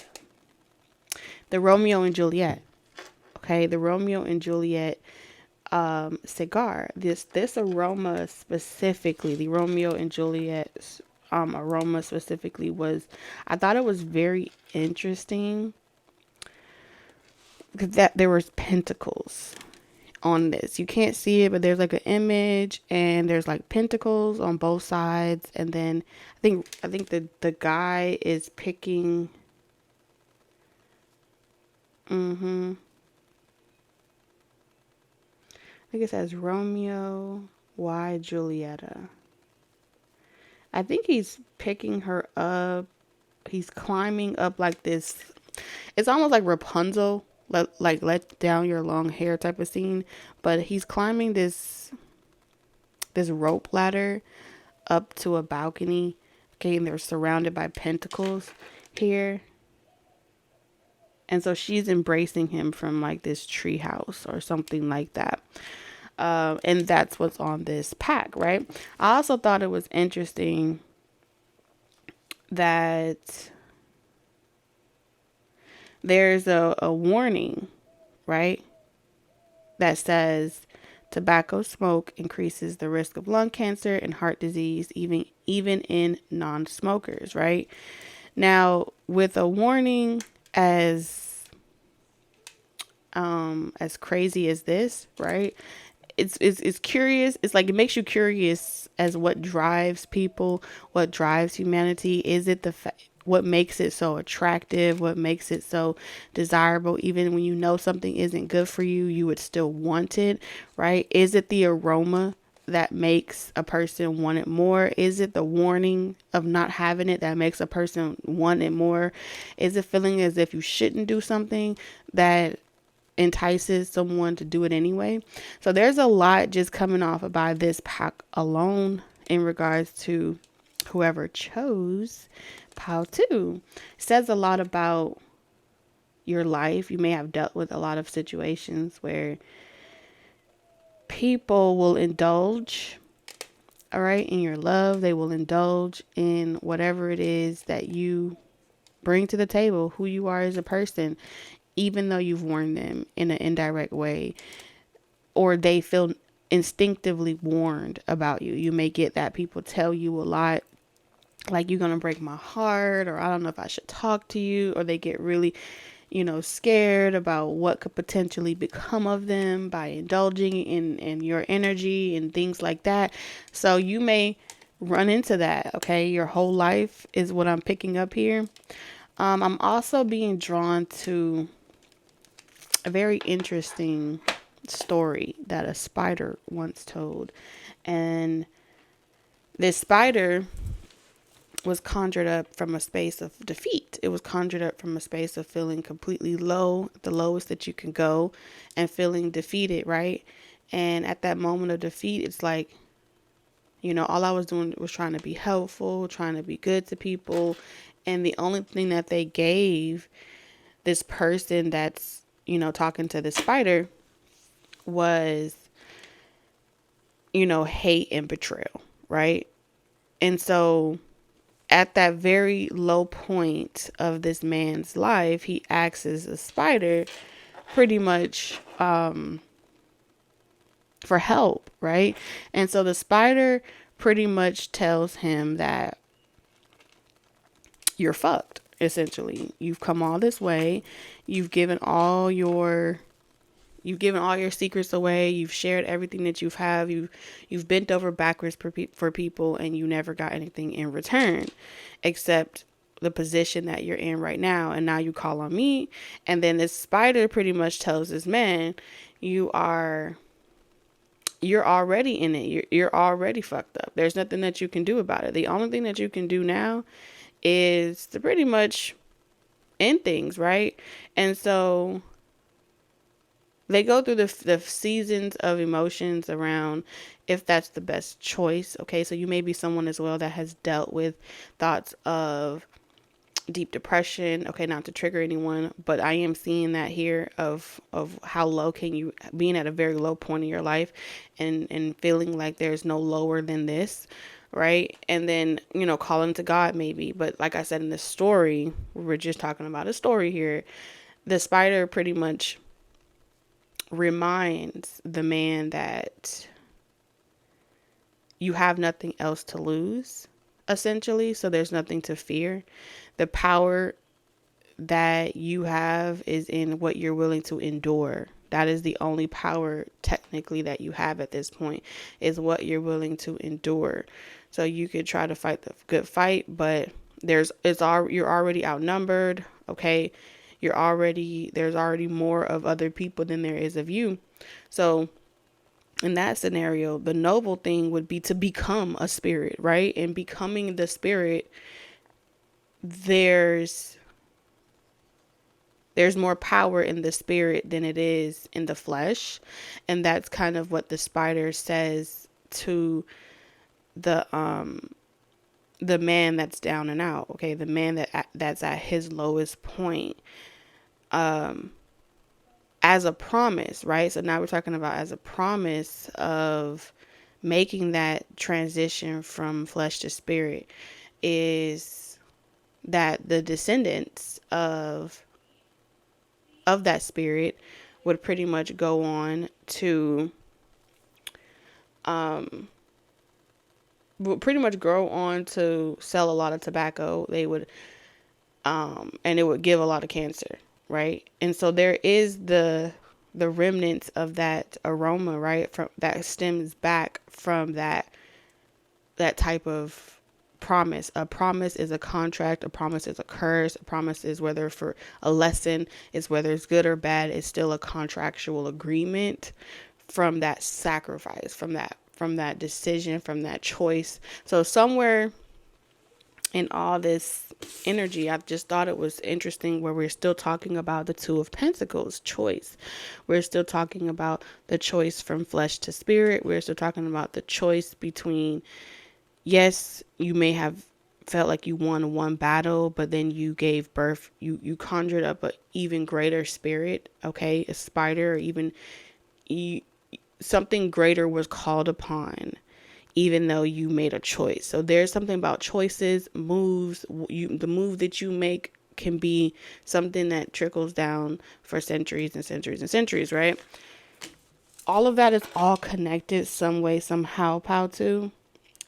The Romeo and Juliet. Okay, the Romeo and Juliet cigar. This aroma specifically, the Romeo and Juliet aroma specifically, I thought it was very interesting that there was pentacles on this. You can't see it, but there's like an image and there's like pentacles on both sides. And then I think the guy is picking. I think it says Romeo, why Julieta? I think he's picking her up. He's climbing up like this. It's almost like Rapunzel, like let down your long hair type of scene. But he's climbing this rope ladder up to a balcony. Okay, and they're surrounded by pentacles here. And so she's embracing him from like this tree house or something like that. And that's what's on this pack, right? I also thought it was interesting that there's a warning, right? That says tobacco smoke increases the risk of lung cancer and heart disease, even in non-smokers, right? Now, with a warning as crazy as this, right? It's curious. It's like it makes you curious as what drives people, what drives humanity. Is it what makes it so attractive? What makes it so desirable? Even when you know something isn't good for you, you would still want it, right? Is it the aroma that makes a person want it more? Is it the warning of not having it that makes a person want it more? Is it feeling as if you shouldn't do something that entices someone to do it anyway? So there's a lot just coming off by this pack alone in regards to whoever chose pile 2. It says a lot about your life. You may have dealt with a lot of situations where people will indulge, all right, in your love. They will indulge in whatever it is that you bring to the table, who you are as a person, even though you've warned them in an indirect way, or they feel instinctively warned about you. You may get that people tell you a lot, like, you're going to break my heart, or I don't know if I should talk to you, or they get really, scared about what could potentially become of them by indulging in your energy and things like that. So you may run into that, okay? Your whole life is what I'm picking up here. I'm also being drawn to a very interesting story that a spider once told. And this spider was conjured up from a space of defeat. It was conjured up from a space of feeling completely low, the lowest that you can go, and feeling defeated, right? And at that moment of defeat, it's like, all I was doing was trying to be helpful, trying to be good to people. And the only thing that they gave this person that's, talking to the spider was, hate and betrayal, right? And so at that very low point of this man's life, he asks the spider pretty much for help, right? And so the spider pretty much tells him that you're fucked, essentially. You've come all this way. You've given all your secrets away. You've shared everything that you've bent over backwards for people, and you never got anything in return except the position that you're in right now. And now you call on me. And then this spider pretty much tells this man, you're already in it. You're already fucked up. There's nothing that you can do about it. The only thing that you can do now is to pretty much end things, right? And so they go through the seasons of emotions around if that's the best choice. Okay, so you may be someone as well that has dealt with thoughts of deep depression. Okay, not to trigger anyone, but I am seeing that here of how low can you, being at a very low point in your life and feeling like there's no lower than this, right? And then, calling to God maybe. But like I said in the story, we're just talking about a story here. The spider pretty much reminds the man that you have nothing else to lose, essentially. So there's nothing to fear. The power that you have is in what you're willing to endure That is the only power technically that you have at this point, is what you're willing to endure. So you could try to fight the good fight, but you're already outnumbered. Okay. There's already more of other people than there is of you. So in that scenario, the noble thing would be to become a spirit, right? And becoming the spirit, there's more power in the spirit than it is in the flesh. And that's kind of what the spider says to the man that's down and out. Okay. The man that's at his lowest point, as a promise, right? So now we're talking about as a promise of making that transition from flesh to spirit, is that the descendants of that spirit would pretty much go on to would pretty much grow on to sell a lot of tobacco. They would and it would give a lot of cancer, right? And so there is the remnants of that aroma, right? From that stems back from that type of promise. A promise is a contract. A promise is a curse. A promise is, whether for a lesson, is whether it's good or bad, it's still a contractual agreement from that sacrifice, from that decision, from that choice. So somewhere in all this energy, I just thought it was interesting where we're still talking about the Two of Pentacles, choice. We're still talking about the choice from flesh to spirit. We're still talking about the choice between, yes, you may have felt like you won one battle, but then you gave birth, you conjured up an even greater spirit, okay, a spider, or even something greater was called upon, even though you made a choice. So there's something about choices, moves. The move that you make can be something that trickles down for centuries and centuries and centuries, right? All of that is all connected some way, somehow, too.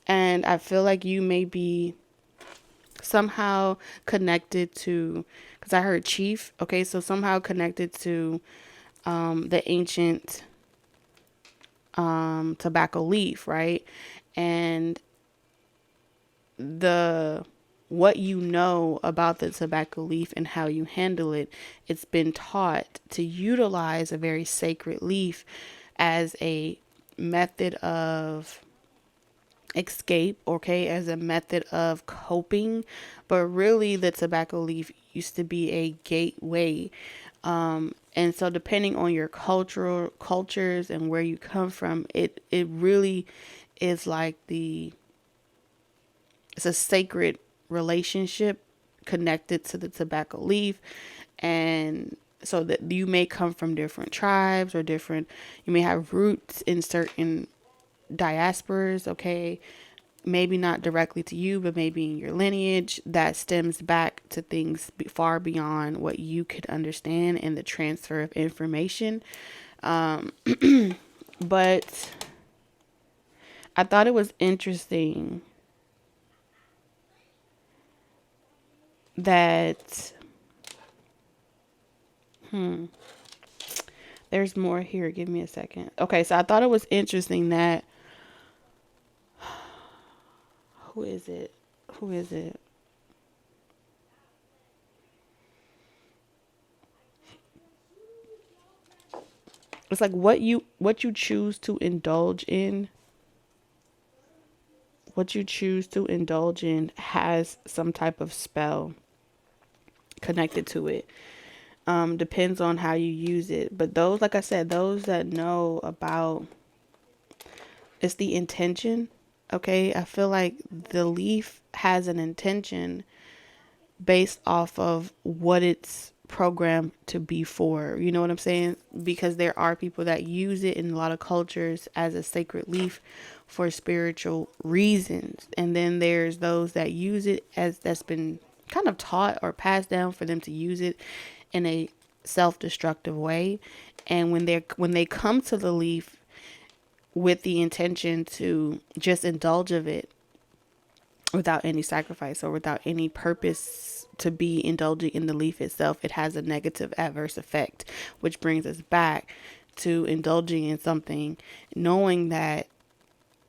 And I feel like you may be somehow connected to, because I heard chief. Okay, so somehow connected to the ancient tobacco leaf, right? And what you know about the tobacco leaf and how you handle it, it's been taught to utilize a very sacred leaf as a method of escape, okay, as a method of coping. But really, the tobacco leaf used to be a gateway. And so depending on your cultures and where you come from, it really is like it's a sacred relationship connected to the tobacco leaf. And so that you may come from different tribes, or you may have roots in certain diasporas, okay, maybe not directly to you, but maybe in your lineage that stems back to things far beyond what you could understand in the transfer of information. But I thought it was interesting that there's more here. Give me a second. Okay, so I thought it was interesting that who is it? It's like what you choose to indulge in. What you choose to indulge in has some type of spell connected to it. Depends on how you use it. But those, like I said, those that know about, it's the intention. Okay, I feel like the leaf has an intention based off of what it's programmed to be for. You know what I'm saying? Because there are people that use it in a lot of cultures as a sacred leaf for spiritual reasons. And then there's those that use it as that's been kind of taught or passed down for them to use it in a self-destructive way. And when they come to the leaf with the intention to just indulge of it without any sacrifice or without any purpose to be indulging in the leaf itself, it has a negative adverse effect, which brings us back to indulging in something, knowing that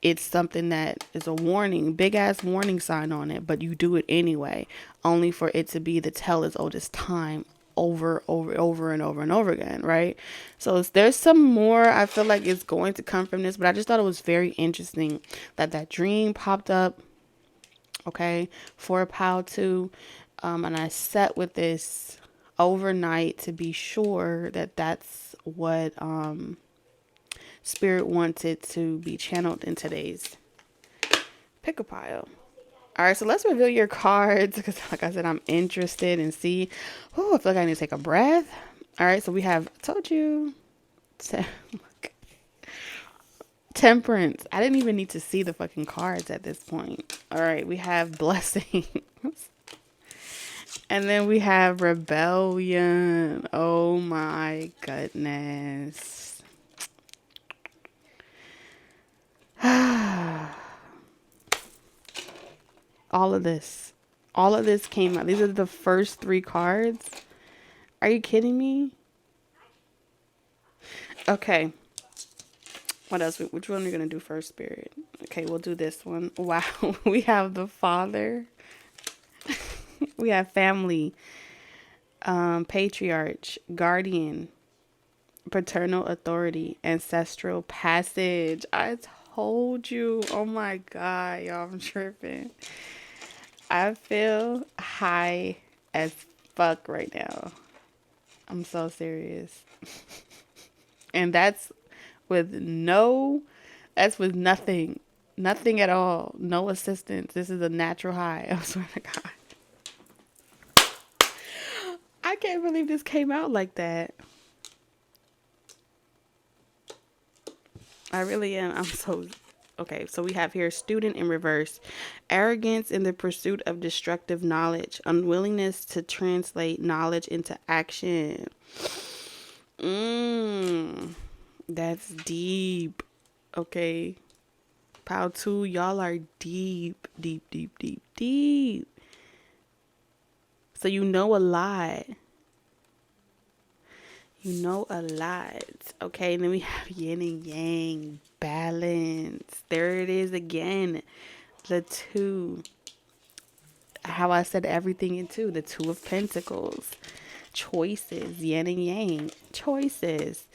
it's something that is a warning, big ass warning sign on it, but you do it anyway, only for it to be the tale as old as time, over and over again, right? So there's some more I feel like is going to come from this, but I just thought it was very interesting that that dream popped up, okay, for a pal too. And I sat with this overnight to be sure that that's what spirit wanted to be channeled in today's pick a pile. All right, so let's reveal your cards because, like I said, I'm interested and see. Oh, I feel like I need to take a breath. All right, so we have told you temperance. I didn't even need to see the fucking cards at this point. All right, we have blessings. And then we have rebellion. Oh my goodness. All of this. All of this came out. These are the first 3 cards. Are you kidding me? Okay. What else? Which one are we going to do first, Spirit? Okay, we'll do this one. Wow. We have the Father. We have family. Patriarch. Guardian. Paternal authority. Ancestral passage. I told you. Oh my God, y'all. I'm tripping. I feel high as fuck right now. I'm so serious. And that's with nothing. Nothing at all. No assistance. This is a natural high. I swear to God. I can't believe this came out like that. I really am. I'm so... Okay, so we have here student in reverse. Arrogance in the pursuit of destructive knowledge. Unwillingness to translate knowledge into action. That's deep. Okay. Pile 2, y'all are deep. So you know a lot. You know a lot. Okay, and then we have yin and yang. Balance. There it is again. The 2. How I said everything in 2. The 2 of Pentacles. Choices. Yin and yang. Choices.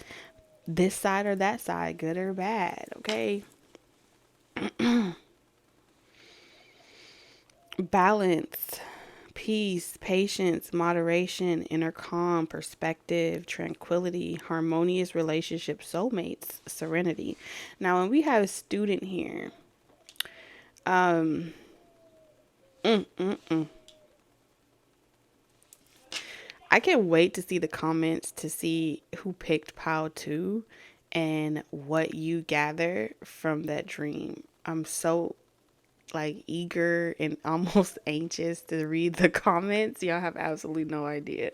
This side or that side. Good or bad. Okay. Balance. Peace, patience, moderation, inner calm, perspective, tranquility, harmonious relationship, soulmates, serenity. Now, when we have a student here, I can't wait to see the comments to see who picked pile 2 and what you gather from that dream. I'm so eager and almost anxious to read the comments. Y'all have absolutely no idea.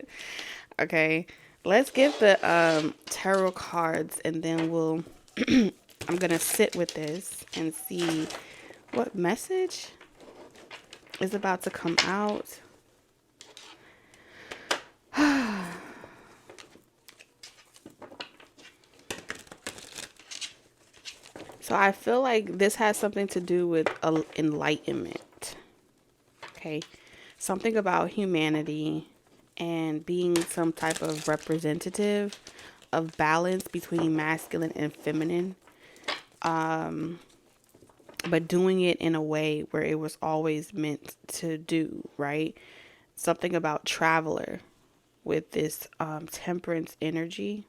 Okay, let's get the tarot cards and then we'll I'm gonna sit with this and see what message is about to come out. So I feel like this has something to do with enlightenment. Okay. Something about humanity and being some type of representative of balance between masculine and feminine. But doing it in a way where it was always meant to do, right? Something about traveler with this temperance energy.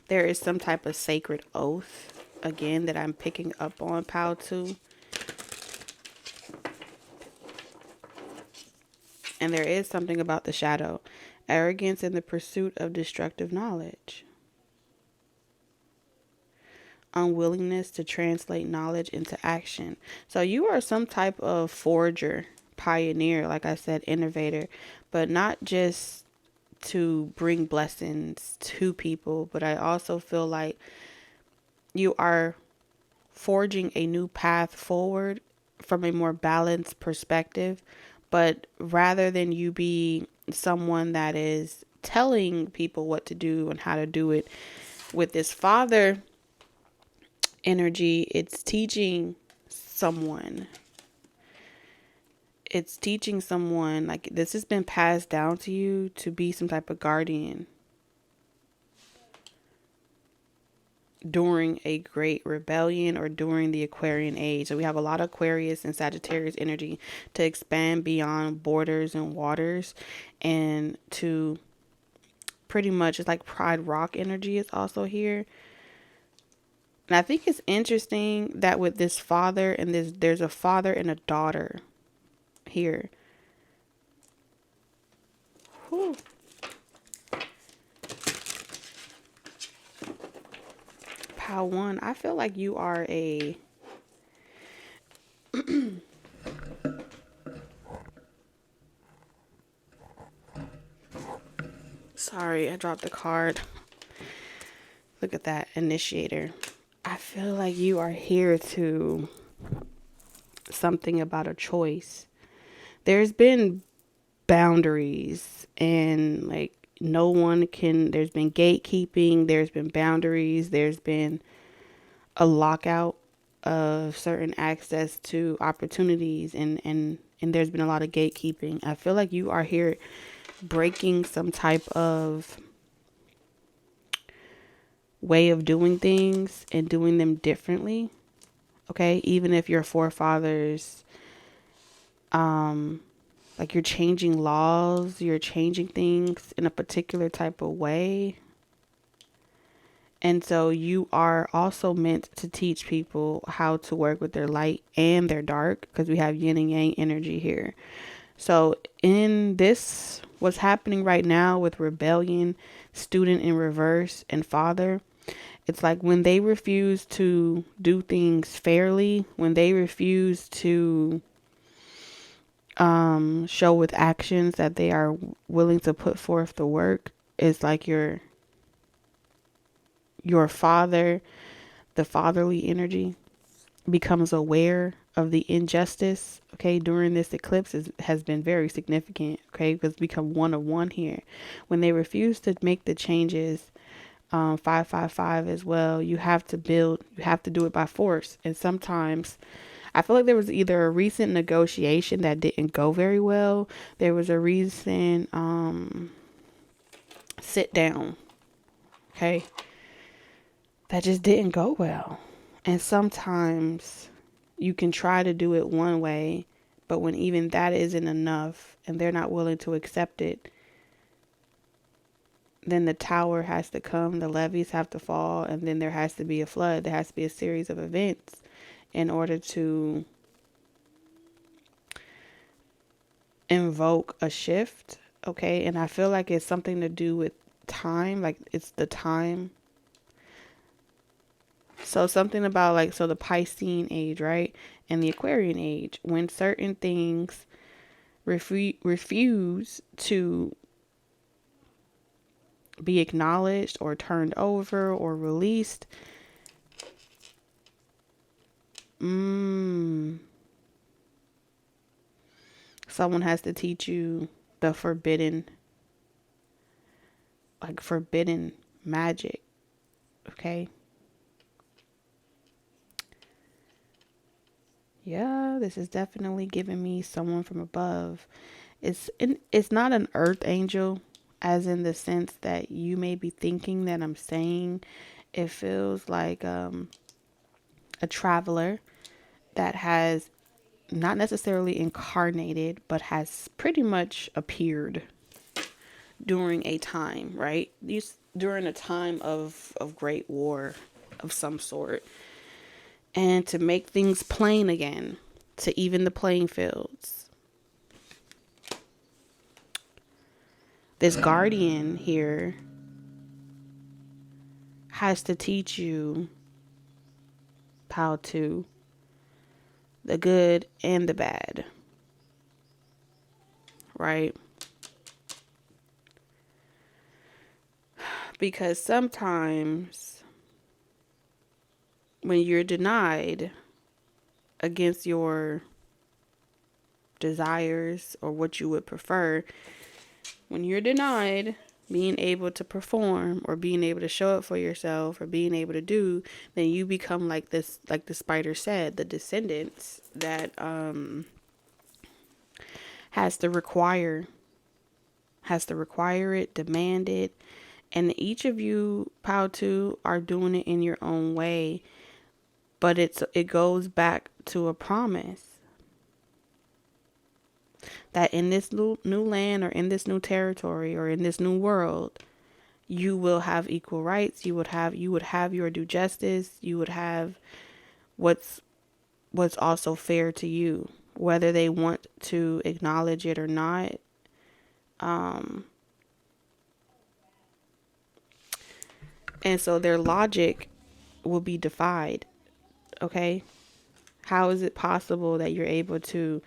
There is some type of sacred oath, again, that I'm picking up on, pile 2. And there is something about the shadow. Arrogance in the pursuit of destructive knowledge. Unwillingness to translate knowledge into action. So you are some type of forger, pioneer, like I said, innovator, but not just to bring blessings to people, but I also feel like you are forging a new path forward from a more balanced perspective. But rather than you be someone that is telling people what to do and how to do it, with this father energy, someone it's teaching someone, like, this has been passed down to you to be some type of guardian during a great rebellion or during the Aquarian age. So we have a lot of Aquarius and Sagittarius energy to expand beyond borders and waters, and to pretty much, it's like Pride Rock energy is also here. And I think it's interesting that with this father and there's a father and a daughter here. Whew. Pile one, I feel like you are a sorry, I dropped the card. Look at that, initiator. I feel like you are here to something about a choice. There's been boundaries, and like no one can, there's been gatekeeping, there's been boundaries, there's been a lockout of certain access to opportunities, and there's been a lot of gatekeeping. I feel like you are here breaking some type of way of doing things and doing them differently. Okay, even if your forefathers, like, you're changing laws, you're changing things in a particular type of way. And so you are also meant to teach people how to work with their light and their dark, because we have yin and yang energy here. So in this, what's happening right now with rebellion, student in reverse, and father, it's like when they refuse to do things fairly, when they refuse to show with actions that they are willing to put forth the work, it's like your father, the fatherly energy, becomes aware of the injustice, okay, during this eclipse has been very significant, okay, because it's become one of one here. When they refuse to make the changes, 555 as well, you have to do it by force. And sometimes I feel like there was either a recent negotiation that didn't go very well. There was a recent sit down, okay, that just didn't go well. And sometimes you can try to do it one way, but when even that isn't enough and they're not willing to accept it, then the tower has to come, the levees have to fall, and then there has to be a flood. There has to be a series of events in order to invoke a shift, okay? And I feel like it's something to do with time, like it's the time. So something about, like, so the Piscean age, right? And the Aquarian age, when certain things refuse to be acknowledged or turned over or released, someone has to teach you the forbidden magic, okay? Yeah, this is definitely giving me someone from above. It's not an earth angel, as in the sense that you may be thinking that I'm saying. It feels like a traveler that has not necessarily incarnated, but has pretty much appeared during a time, right? During a time of great war of some sort, and to make things plain again, to even the playing fields. This guardian here has to teach you how to, the good and the bad, right? Because sometimes when you're denied against your desires or what you would prefer, when you're denied being able to perform or being able to show up for yourself or being able to do, then you become like this, like the spider said, the descendants that has to require it, demand it. And each of you, Pow too, are doing it in your own way. But it goes back to a promise that in this new land or in this new territory or in this new world, you will have equal rights. You would have your due justice. You would have what's also fair to you, whether they want to acknowledge it or not. And so their logic will be defied. Okay? How is it possible that you're able to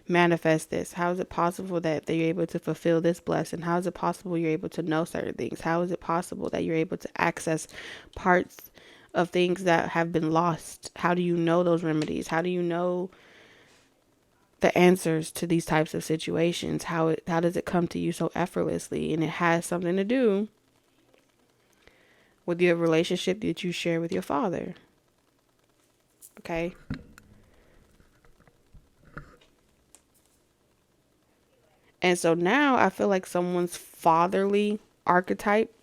manifest this? How is it possible that you're able to fulfill this blessing? How is it possible you're able to know certain things? How is it possible that you're able to access parts of things that have been lost? How do you know those remedies? How do you know the answers to these types of situations? How does it come to you so effortlessly? And it has something to do with your relationship that you share with your father. Okay? And so now I feel like someone's fatherly archetype.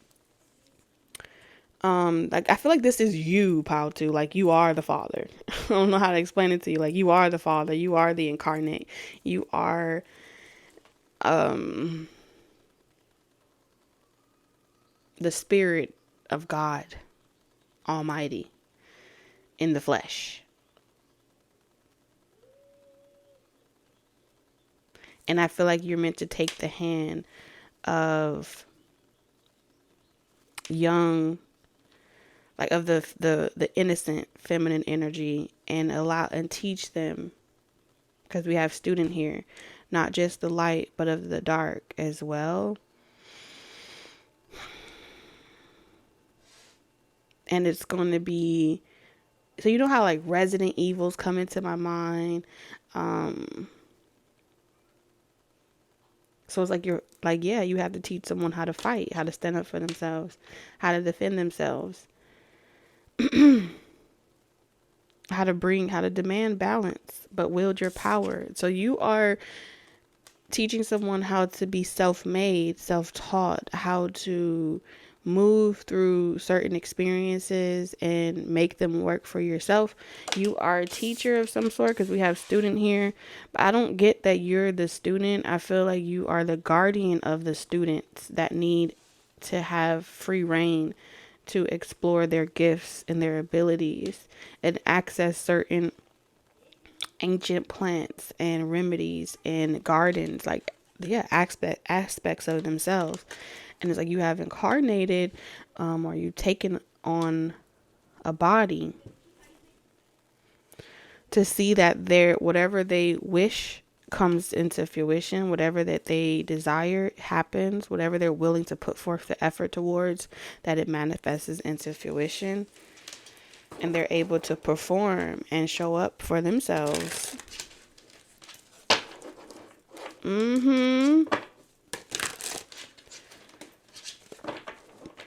Like I feel like this is you, Pao too. Like you are the father. I don't know how to explain it to you. Like you are the father. You are the incarnate. You are the spirit of God Almighty in the flesh. And I feel like you're meant to take the hand of young, like of the innocent feminine energy and allow and teach them, because we have student here, not just the light but of the dark as well. And it's going to be, so you know how like Resident Evils come into my mind. So it's like you're like, yeah, you have to teach someone how to fight, how to stand up for themselves, how to defend themselves, how to demand balance, but wield your power. So you are teaching someone how to be self-made, self-taught, how to move through certain experiences and make them work for yourself. You are a teacher of some sort, because we have student here, but I don't get that you're the student. I feel like you are the guardian of the students that need to have free reign to explore their gifts and their abilities and access certain ancient plants and remedies and gardens, like aspects of themselves. And it's like you have incarnated or you've taken on a body to see that whatever they wish comes into fruition, whatever that they desire happens, whatever they're willing to put forth the effort towards, that it manifests into fruition, and they're able to perform and show up for themselves.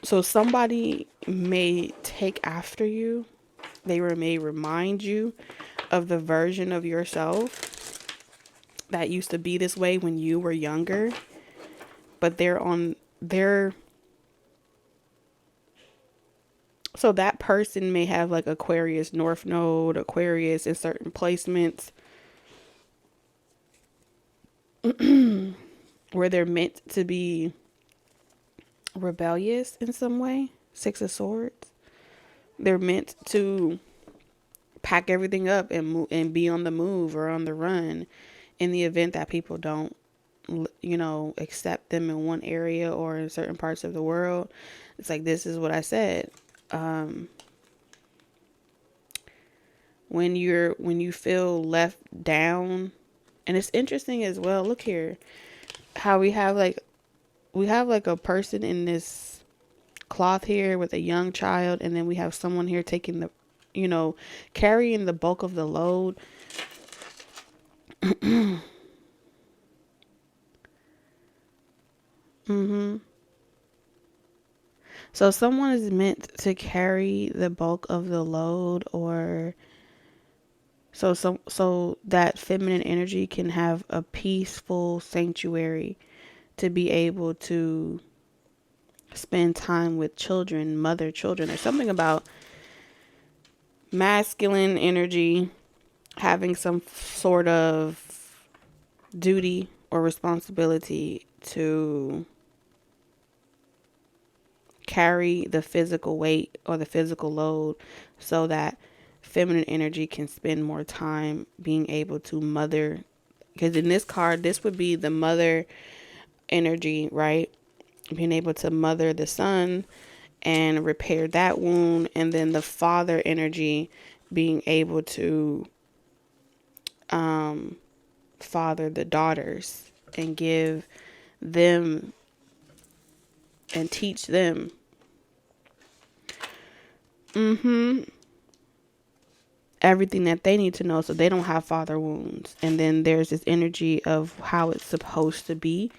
So somebody may take after you. They may remind you of the version of yourself that used to be this way when you were younger, but so that person may have like Aquarius North Node, Aquarius in certain placements where they're meant to be rebellious in some way. Six of Swords. They're meant to pack everything up and move and be on the move or on the run in the event that people don't, accept them in one area or in certain parts of the world. It's like, this is what I said. When you feel left down, and it's interesting as well. Look here, how we have like a person in this cloth here with a young child, and then we have someone here taking carrying the bulk of the load. hmm So someone is meant to carry the bulk of the load, or so that feminine energy can have a peaceful sanctuary to be able to spend time with children, mother children. There's something about masculine energy having some sort of duty or responsibility to carry the physical weight or the physical load, so that feminine energy can spend more time being able to mother. Because in this card, this would be the mother energy, right? Being able to mother the son and repair that wound. And then the father energy being able to father the daughters and give them and teach them everything that they need to know, so they don't have father wounds. And then there's this energy of how it's supposed to be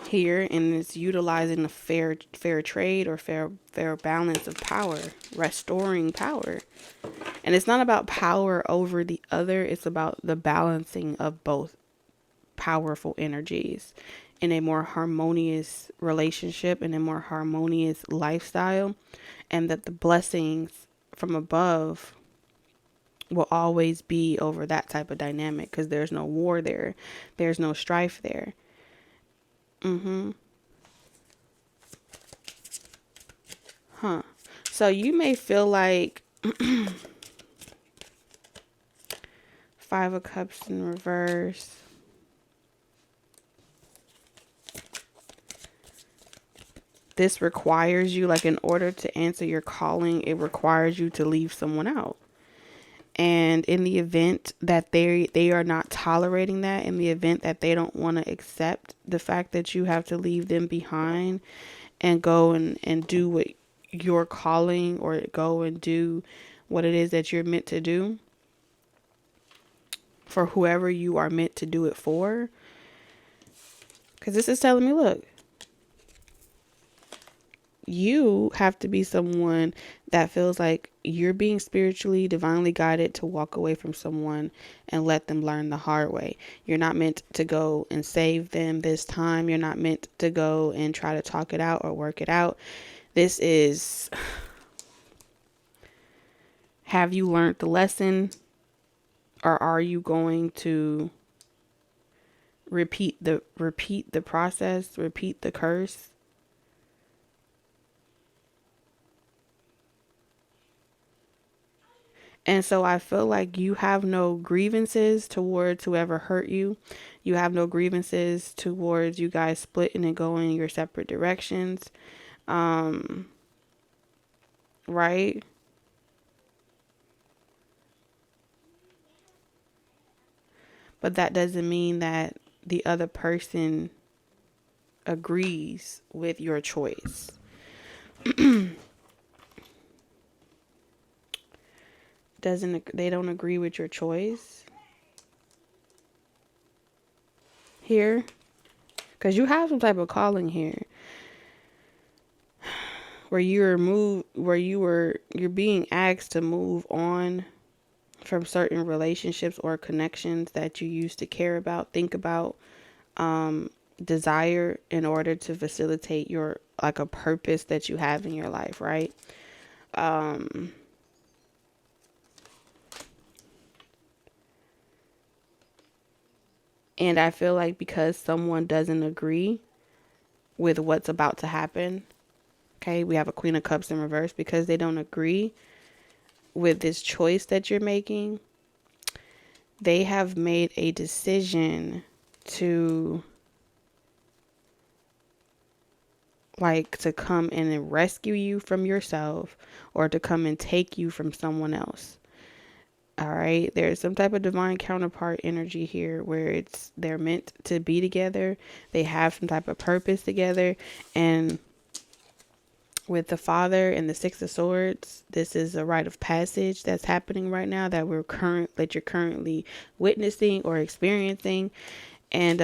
here, and it's utilizing the fair trade or fair balance of power, restoring power. And it's not about power over the other, it's about the balancing of both powerful energies in a more harmonious relationship, in a more harmonious lifestyle, and that the blessings from above will always be over that type of dynamic, because there's no war there, there's no strife there. So you may feel like Five of Cups in reverse. This requires you, like, in order to answer your calling, it requires you to leave someone out. And in the event that they are not tolerating that, in the event that they don't want to accept the fact that you have to leave them behind and go and do what you're calling, or go and do what it is that you're meant to do for whoever you are meant to do it for. Because this is telling me, look, you have to be someone that feels like you're being spiritually, divinely guided to walk away from someone and let them learn the hard way. You're not meant to go and save them this time. You're not meant to go and try to talk it out or work it out. This is, have you learned the lesson, or are you going to repeat the process, repeat the curse? And so I feel like you have no grievances towards whoever hurt you. You have no grievances towards you guys splitting and going your separate directions. Right? But that doesn't mean that the other person agrees with your choice. They don't agree with your choice here, because you have some type of calling here where you're being asked to move on from certain relationships or connections that you used to care about, think about, desire, in order to facilitate your, like, a purpose that you have in your life, right? And I feel like because someone doesn't agree with what's about to happen, okay, we have a Queen of Cups in reverse, because they don't agree with this choice that you're making, they have made a decision to, like, to come in and rescue you from yourself, or to come and take you from someone else. All right, there's some type of divine counterpart energy here where they're meant to be together. They have some type of purpose together, and with the Father and the Six of Swords, this is a rite of passage that's happening right now that you're currently witnessing or experiencing. And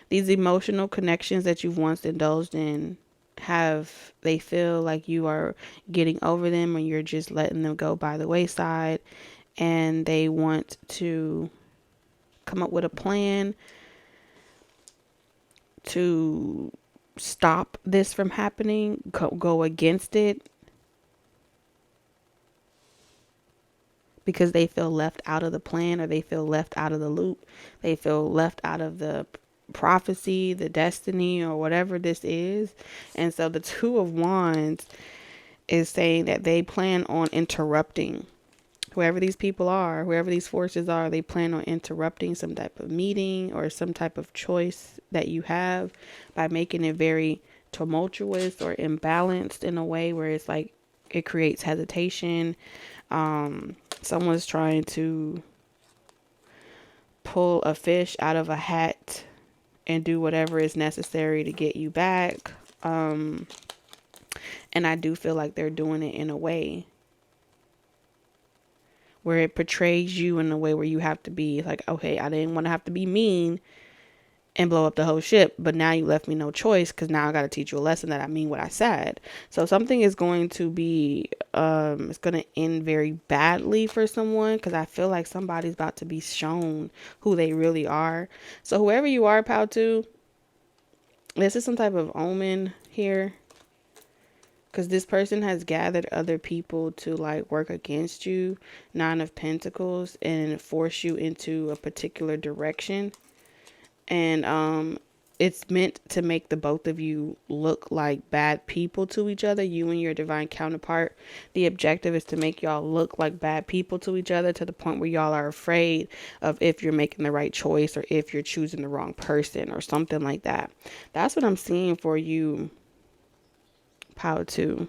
these emotional connections that you've once indulged in, they feel like you are getting over them, and you're just letting them go by the wayside, and they want to come up with a plan to stop this from happening, go against it, because they feel left out of the plan, or they feel left out of the loop. They feel left out of the prophecy, the destiny, or whatever this is. And so the Two of Wands is saying that they plan on interrupting whoever these people are, whoever these forces are. They plan on interrupting some type of meeting or some type of choice that you have by making it very tumultuous or imbalanced in a way where it's like it creates hesitation. Someone's trying to pull a fish out of a hat and do whatever is necessary to get you back. And I do feel like they're doing it in a way where it portrays you in a way where you have to be like, okay, I didn't want to have to be mean and blow up the whole ship, but now you left me no choice, because now I got to teach you a lesson that I mean what I said. So something is going to be, it's going to end very badly for someone, because I feel like somebody's about to be shown who they really are. So whoever you are, Pal 2, this is some type of omen here, because this person has gathered other people to like work against you, 9 of Pentacles, and force you into a particular direction. And it's meant to make the both of you look like bad people to each other, you and your divine counterpart. The objective is to make y'all look like bad people to each other, to the point where y'all are afraid of if you're making the right choice, or if you're choosing the wrong person, or something like that. That's what I'm seeing for you, Power 2.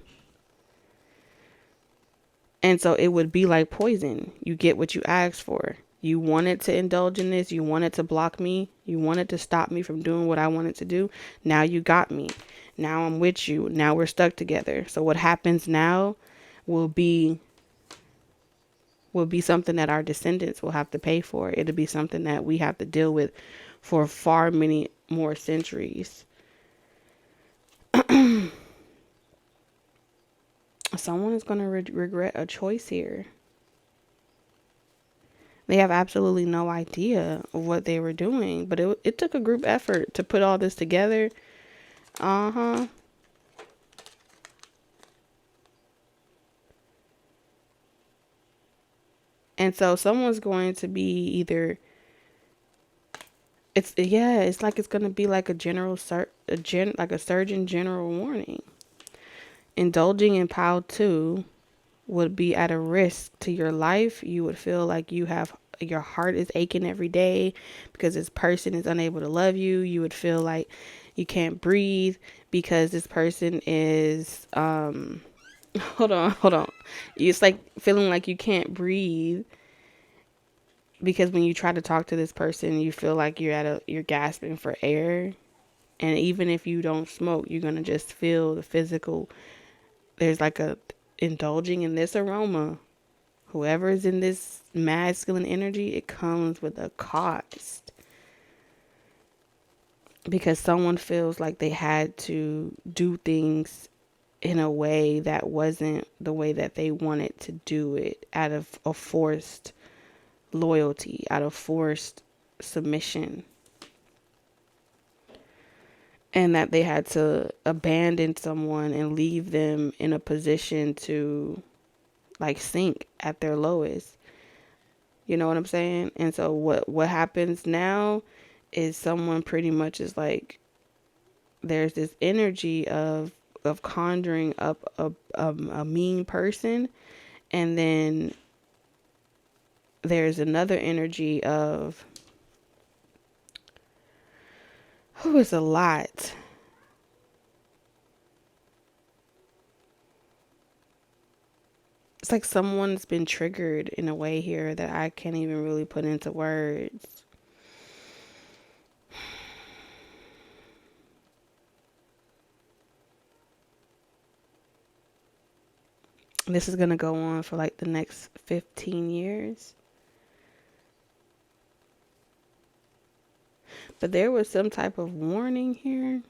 And so it would be like poison. You get what you asked for. You wanted to indulge in this. You wanted to block me. You wanted to stop me from doing what I wanted to do. Now you got me. Now I'm with you. Now we're stuck together. So what happens now will be something that our descendants will have to pay for. It'll be something that we have to deal with for far many more centuries. Someone is going to regret a choice here. They have absolutely no idea of what they were doing, but it took a group effort to put all this together. And so someone's going to be either, it's like it's going to be like a surgeon general warning. Indulging in Power 2 would be at a risk to your life. You would feel like your heart is aching every day because this person is unable to love you. You would feel like you can't breathe because this person is, hold on. It's like feeling like you can't breathe because when you try to talk to this person, you feel like you're gasping for air. And even if you don't smoke, you're going to just feel the physical, there's like indulging in this aroma. Whoever is in this masculine energy, it comes with a cost. Because someone feels like they had to do things in a way that wasn't the way that they wanted to do it, out of a forced loyalty, out of forced submission. And that they had to abandon someone and leave them in a position to like sink at their lowest. You know what I'm saying? And so what happens now is someone pretty much is like, there's this energy of conjuring up a mean person, and then there's another energy of, who is a lot. It's like someone's been triggered in a way here that I can't even really put into words. This is going to go on for like the next 15 years. But there was some type of warning here.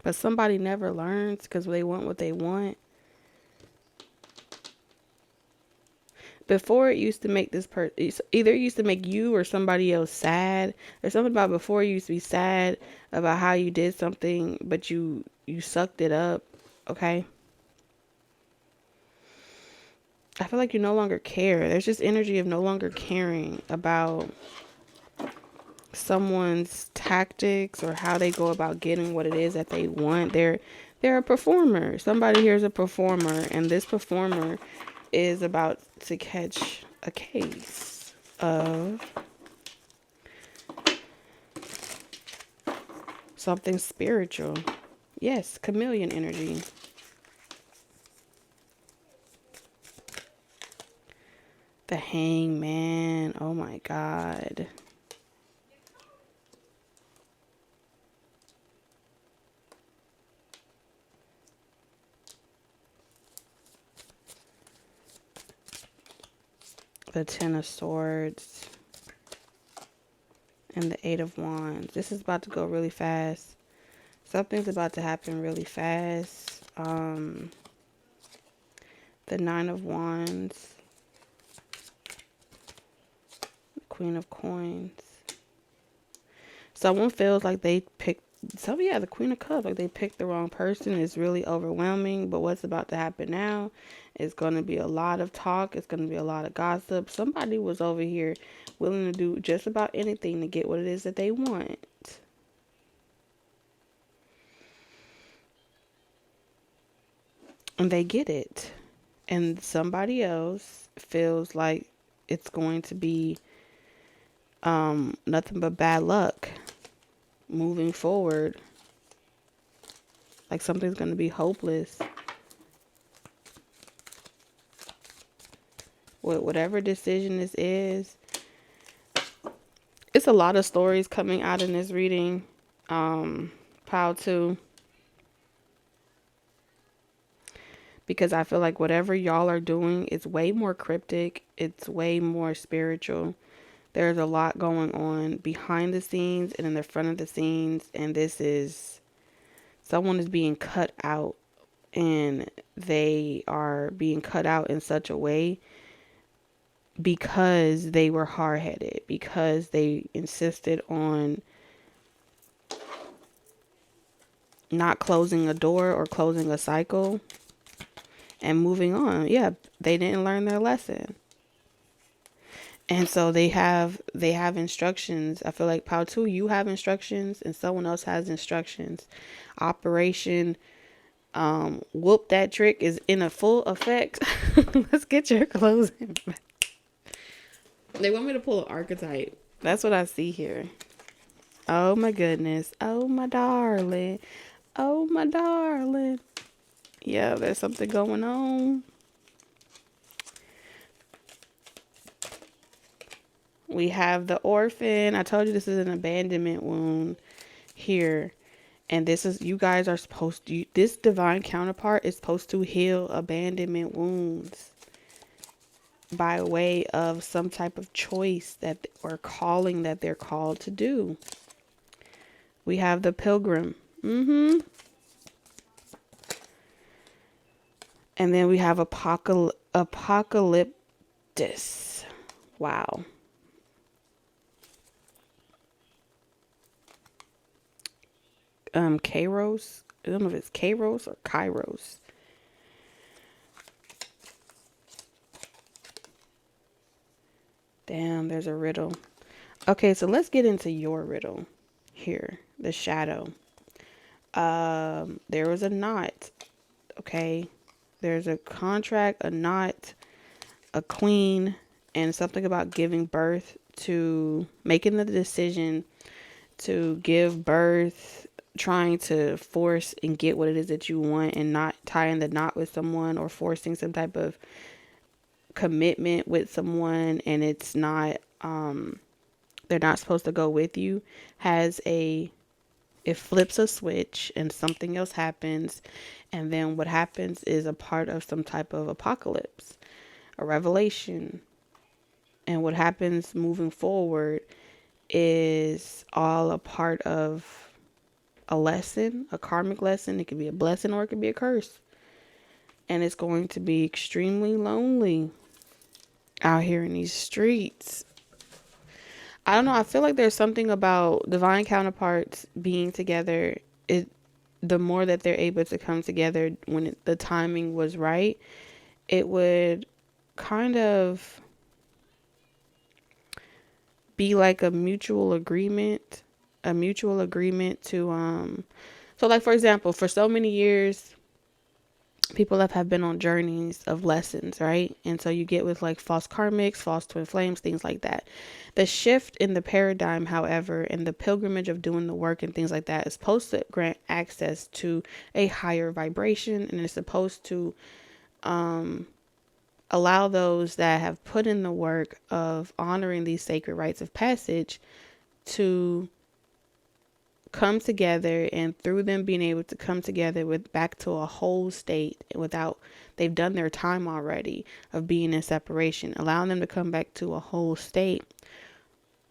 But somebody never learns because they want what they want. Before, it used to make this person, either it used to make you or somebody else sad. There's something about before, you used to be sad about how you did something, but you sucked it up. Okay. I feel like you no longer care. There's just energy of no longer caring about someone's tactics or how they go about getting what it is that they want. They're a performer. Somebody here is a performer, and this performer is about to catch a case of something spiritual. Yes, chameleon energy. The Hangman. Oh my God. The Ten of Swords. And the Eight of Wands. This is about to go really fast. Something's about to happen really fast. The Nine of Wands. The Queen of Coins. Someone feels like they picked, the Queen of Cups, like they picked the wrong person. It's really overwhelming. But what's about to happen now is going to be a lot of talk. It's going to be a lot of gossip. Somebody was over here willing to do just about anything to get what it is that they want. And they get it. And somebody else feels like it's going to be nothing but bad luck moving forward. Like something's going to be hopeless. With whatever decision this is. It's a lot of stories coming out in this reading. Pile 2. Because I feel like whatever y'all are doing is way more cryptic. It's way more spiritual. There's a lot going on behind the scenes and in the front of the scenes. And this is, someone is being cut out. And they are being cut out in such a way because they were hard-headed. Because they insisted on not closing a door or closing a cycle. And moving on. Yeah, they didn't learn their lesson. And so they have instructions. I feel like Pile 2, you have instructions and someone else has instructions. Operation whoop that trick is in a full effect. Let's get your closing. They want me to pull an archetype. That's what I see here. Oh my goodness. Oh my darling. Oh my darling. Yeah, there's something going on. We have the orphan. I told you this is an abandonment wound here. And this is, you guys are supposed to, this divine counterpart is supposed to heal abandonment wounds by way of some type of choice that, or calling that they're called to do. We have the pilgrim. And then we have apocalyptus. Wow. Kairos. I don't know if it's Kairos or Kairos. Damn, there's a riddle. Okay, so let's get into your riddle here. The shadow. There was a knot. Okay. There's a contract, a knot, a queen, and something about giving birth to, making the decision to give birth, trying to force and get what it is that you want and not tying the knot with someone or forcing some type of commitment with someone, and it's not, they're not supposed to go with you, has a it flips a switch and something else happens. And then what happens is a part of some type of apocalypse, a revelation. And what happens moving forward is all a part of a lesson, a karmic lesson. It could be a blessing or it could be a curse. And it's going to be extremely lonely out here in these streets. I don't know. I feel like there's something about divine counterparts being together. The more that they're able to come together when the timing was right, it would kind of be like a mutual agreement to so like for example, for so many years people have been on journeys of lessons, right? And so you get with like false karmics, false twin flames, things like that. The shift in the paradigm, however, and the pilgrimage of doing the work and things like that is supposed to grant access to a higher vibration, and it's supposed to allow those that have put in the work of honoring these sacred rites of passage to come together, and through them being able to come together with back to a whole state without they've done their time already of being in separation, allowing them to come back to a whole state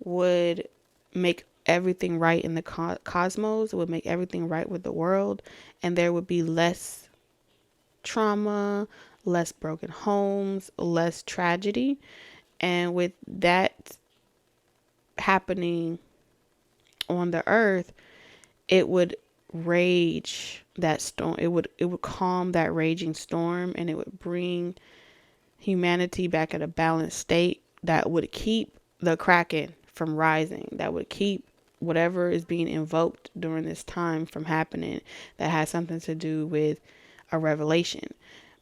would make everything right in the cosmos. It would make everything right with the world, and there would be less trauma, less broken homes, less tragedy. And with that happening on the earth, it would rage that storm. It would calm that raging storm, and it would bring humanity back at a balanced state that would keep the Kraken from rising, that would keep whatever is being invoked during this time from happening that has something to do with a revelation.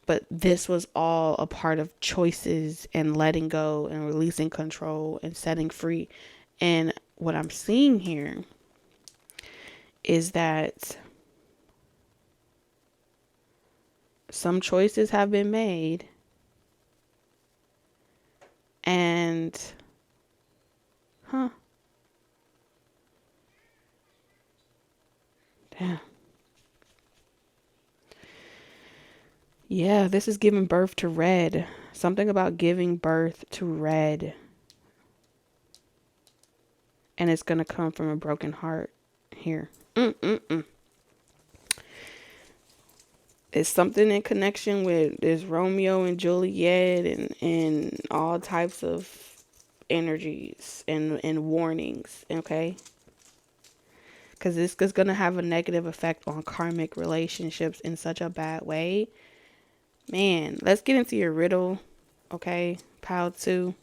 But this was all a part of choices and letting go and releasing control and setting free. And what I'm seeing here is that some choices have been made, and damn. Yeah, this is giving birth to red. Something about giving birth to red. And it's going to come from a broken heart here. It's something in connection with this Romeo and Juliet and all types of energies and warnings, okay? Because this is going to have a negative effect on karmic relationships in such a bad way. Man, let's get into your riddle, okay? Pile 2.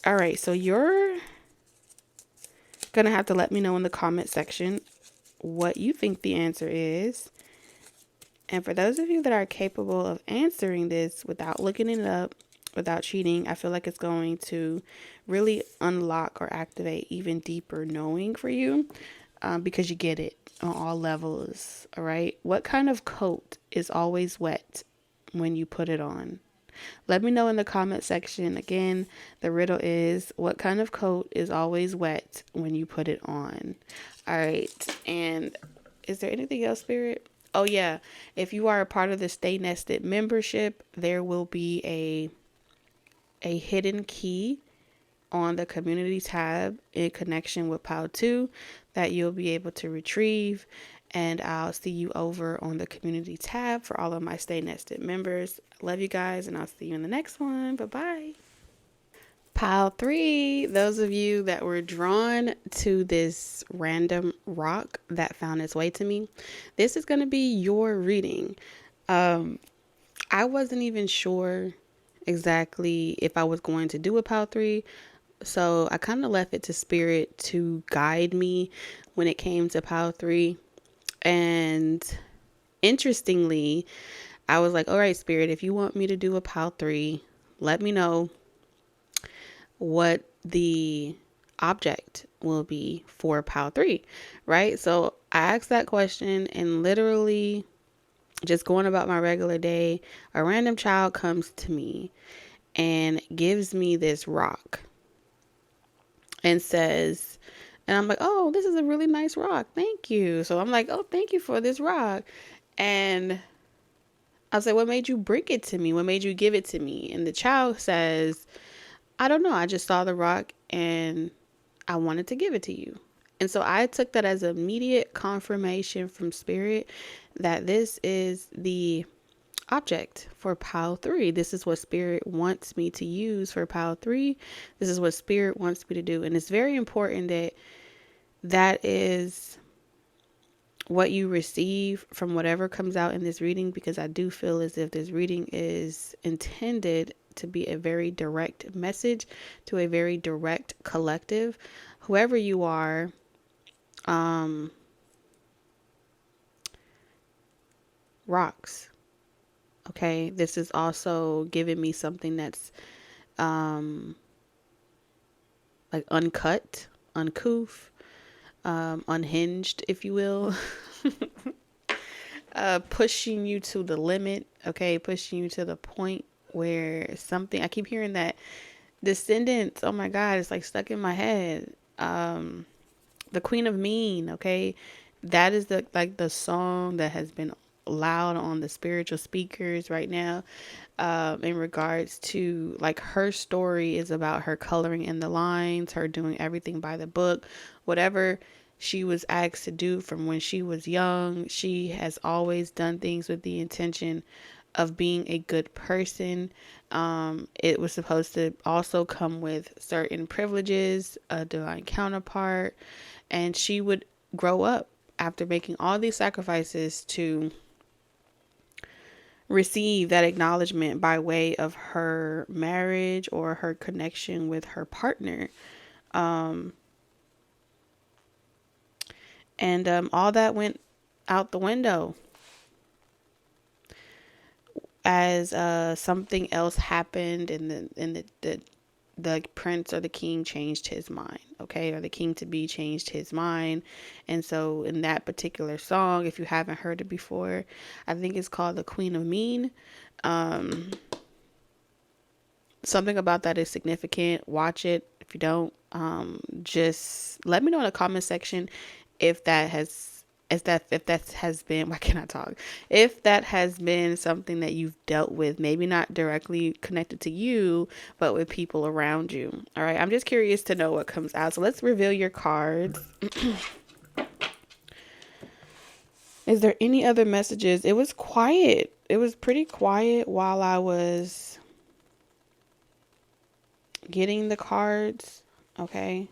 All right, so you're gonna have to let me know in the comment section what you think the answer is. And for those of you that are capable of answering this without looking it up, without cheating, I feel like it's going to really unlock or activate even deeper knowing for you, because you get it on all levels. All right. What kind of coat is always wet when you put it on? Let me know in the comment section. Again, the riddle is, what kind of coat is always wet when you put it on? All right. And is there anything else, Spirit? Oh, yeah. If you are a part of the Stay Nested membership, there will be a hidden key on the community tab in connection with Pile 2 that you'll be able to retrieve. And I'll see you over on the community tab for all of my Stay Nested members. Love you guys, and I'll see you in the next one. Bye-bye. Pile 3, those of you that were drawn to this random rock that found its way to me, this is going to be your reading. I wasn't even sure exactly if I was going to do a Pile 3, so I kind of left it to Spirit to guide me when it came to Pile 3. And interestingly, I was like, all right, Spirit, if you want me to do a Pile 3, let me know what the object will be for Pile 3, right? So I asked that question, and literally just going about my regular day, a random child comes to me and gives me this rock and says, and I'm like, oh, this is a really nice rock. Thank you. So I'm like, oh, thank you for this rock. And I was like, what made you bring it to me? What made you give it to me? And the child says, I don't know. I just saw the rock and I wanted to give it to you. And so I took that as immediate confirmation from spirit that this is the object for pile 3. This is what spirit wants me to use for pile 3. This is what spirit wants me to do. And it's very important that that is what you receive from whatever comes out in this reading, because I do feel as if this reading is intended to be a very direct message to a very direct collective. Whoever you are, rocks. Okay, this is also giving me something that's like uncut, uncouth, unhinged, if you will. Pushing you to the limit, okay, pushing you to the point where something, I keep hearing that descendants, oh my God, it's like stuck in my head. The Queen of Mean, okay, that is the song that has been loud on the spiritual speakers right now, in regards to like her story is about her coloring in the lines, her doing everything by the book, whatever she was asked to do from when she was young. She has always done things with the intention of being a good person. It was supposed to also come with certain privileges, a divine counterpart, and she would grow up after making all these sacrifices to receive that acknowledgement by way of her marriage or her connection with her partner. And all that went out the window as something else happened, and the prince or the king changed his mind, okay, or the king to be changed his mind. And so in that particular song, if you haven't heard it before, I think it's called The Queen of Mean. Something about that is significant. Watch it. If you don't, just let me know in the comment section if that has been, why can't I talk? If that has been something that you've dealt with, maybe not directly connected to you, but with people around you. All right. I'm just curious to know what comes out. So let's reveal your cards. Is there any other messages? It was quiet. It was pretty quiet while I was getting the cards. Okay.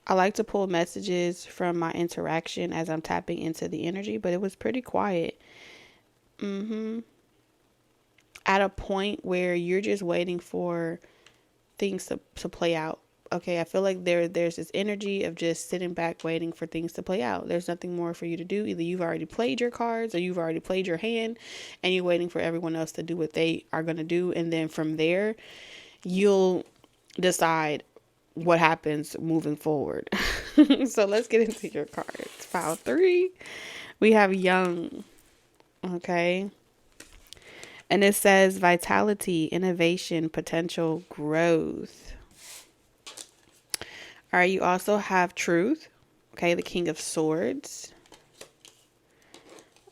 I like to pull messages from my interaction as I'm tapping into the energy, but it was pretty quiet. At a point where you're just waiting for things to play out. Okay, I feel like there's this energy of just sitting back waiting for things to play out. There's nothing more for you to do. Either you've already played your cards or you've already played your hand and you're waiting for everyone else to do what they are going to do. And then from there, you'll decide what happens moving forward. So let's get into your cards. Pile 3, we have young. Okay. And it says vitality, innovation, potential, growth. All right. You also have truth. Okay. The King of Swords.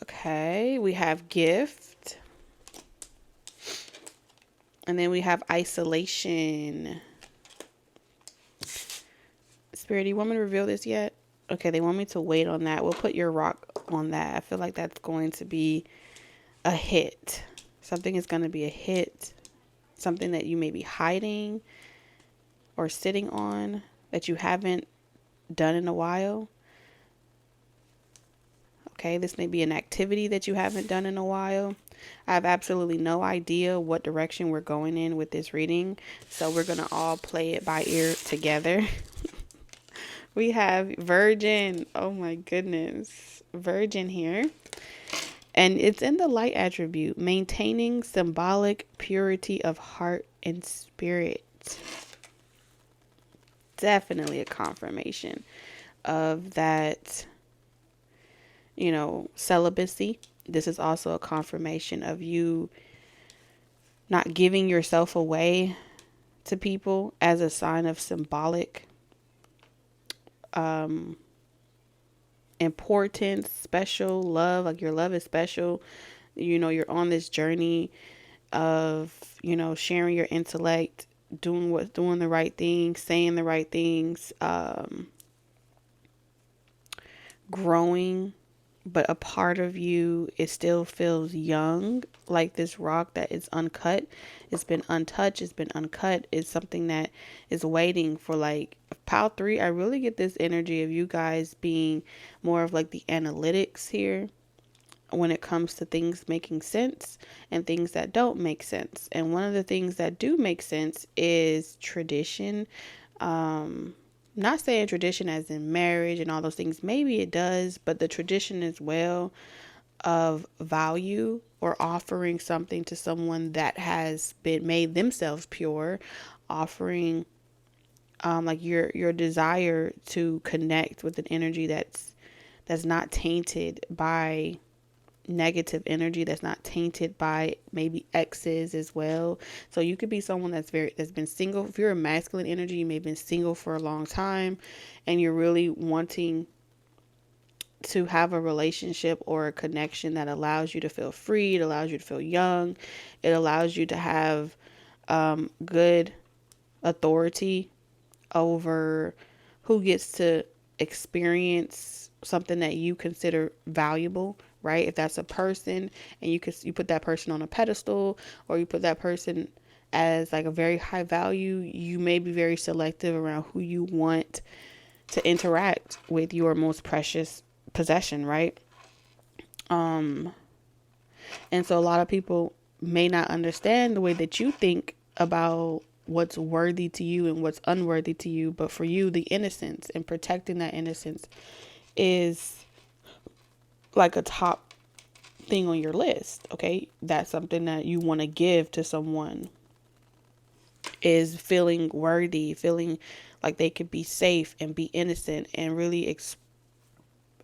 Okay. We have gift. And then we have isolation. Spirit, do you want me to reveal this yet? Okay, they want me to wait on that. We'll put your rock on that. I feel like that's going to be a hit. Something is going to be a hit. Something that you may be hiding or sitting on that you haven't done in a while. Okay, this may be an activity that you haven't done in a while. I have absolutely no idea what direction we're going in with this reading, so we're going to all play it by ear together. We have Virgin. Oh my goodness. Virgin here. And it's in the light attribute, maintaining symbolic purity of heart and spirit. Definitely a confirmation of that, celibacy. This is also a confirmation of you not giving yourself away to people as a sign of symbolic importance, special love. Like your love is special. You're on this journey of, sharing your intellect, doing the right things, saying the right things, growing, but a part of you, it still feels young, like this rock that is uncut. It's been untouched, it's been uncut. It's something that is waiting for, like, pile 3. I really get this energy of you guys being more of like the analytics here when it comes to things making sense and things that don't make sense. And one of the things that do make sense is tradition. Not saying tradition as in marriage and all those things. Maybe it does, but the tradition as well of value or offering something to someone that has been made themselves pure, offering like your desire to connect with an energy that's not tainted by negative energy, that's not tainted by maybe exes as well. So you could be someone that's been single. If you're a masculine energy, you may have been single for a long time and you're really wanting to have a relationship or a connection that allows you to feel free, it allows you to feel young, it allows you to have good authority over who gets to experience something that you consider valuable, right? If that's a person and you put that person on a pedestal, or you put that person as like a very high value, you may be very selective around who you want to interact with your most precious possession, right? And so a lot of people may not understand the way that you think about what's worthy to you and what's unworthy to you. But for you, the innocence and protecting that innocence is like a top thing on your list. Okay. That's something that you want to give to someone, is feeling worthy, feeling like they could be safe and be innocent and really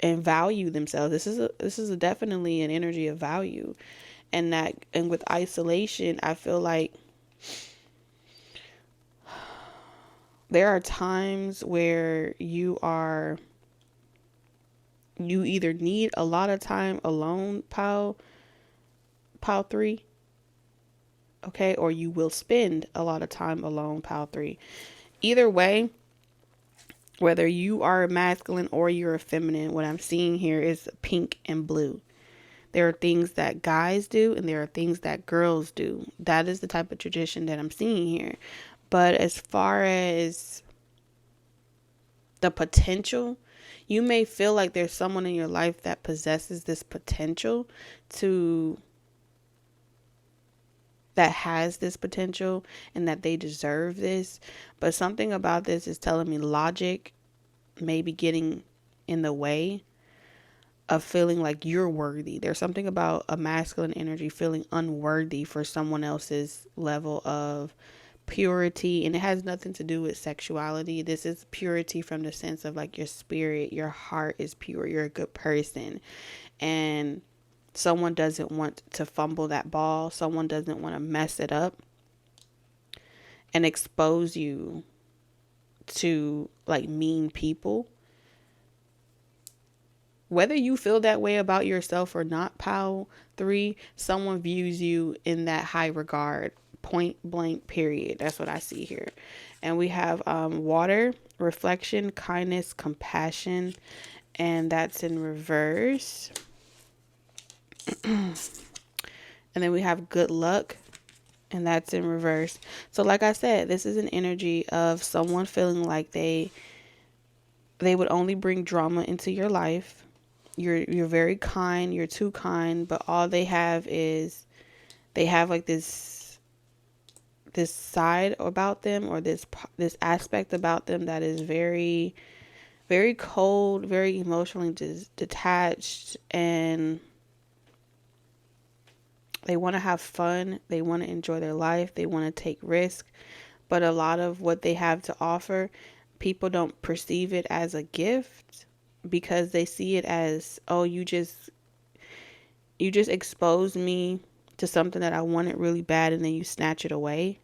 and value themselves. This is definitely an energy of value. And with isolation, I feel like there are times where you either need a lot of time alone, pile 3, okay, or you will spend a lot of time alone, pile 3. Either way, whether you are a masculine or you're a feminine, what I'm seeing here is pink and blue. There are things that guys do and there are things that girls do. That is the type of tradition that I'm seeing here. But as far as the potential, you may feel like there's someone in your life that possesses this potential that has this potential and that they deserve this. But something about this is telling me logic may be getting in the way of feeling like you're worthy. There's something about a masculine energy feeling unworthy for someone else's level of purity, and it has nothing to do with sexuality. This is purity from the sense of like your spirit, your heart is pure, you're a good person, and someone doesn't want to fumble that ball, someone doesn't want to mess it up and expose you to like mean people. Whether you feel that way about yourself or not, pile 3, someone views you in that high regard, point blank, period. That's what I see here. And we have water, reflection, kindness, compassion, and that's in reverse. And then we have good luck, and that's in reverse. So like I said, this is an energy of someone feeling like they would only bring drama into your life. You're very kind, you're too kind, but all they have is they have like this side about them, or this aspect about them that is very, very cold, very emotionally detached, and they want to have fun, they want to enjoy their life, they want to take risks, but a lot of what they have to offer, people don't perceive it as a gift, because they see it as, oh, you just exposed me to something that I wanted really bad, and then you snatch it away,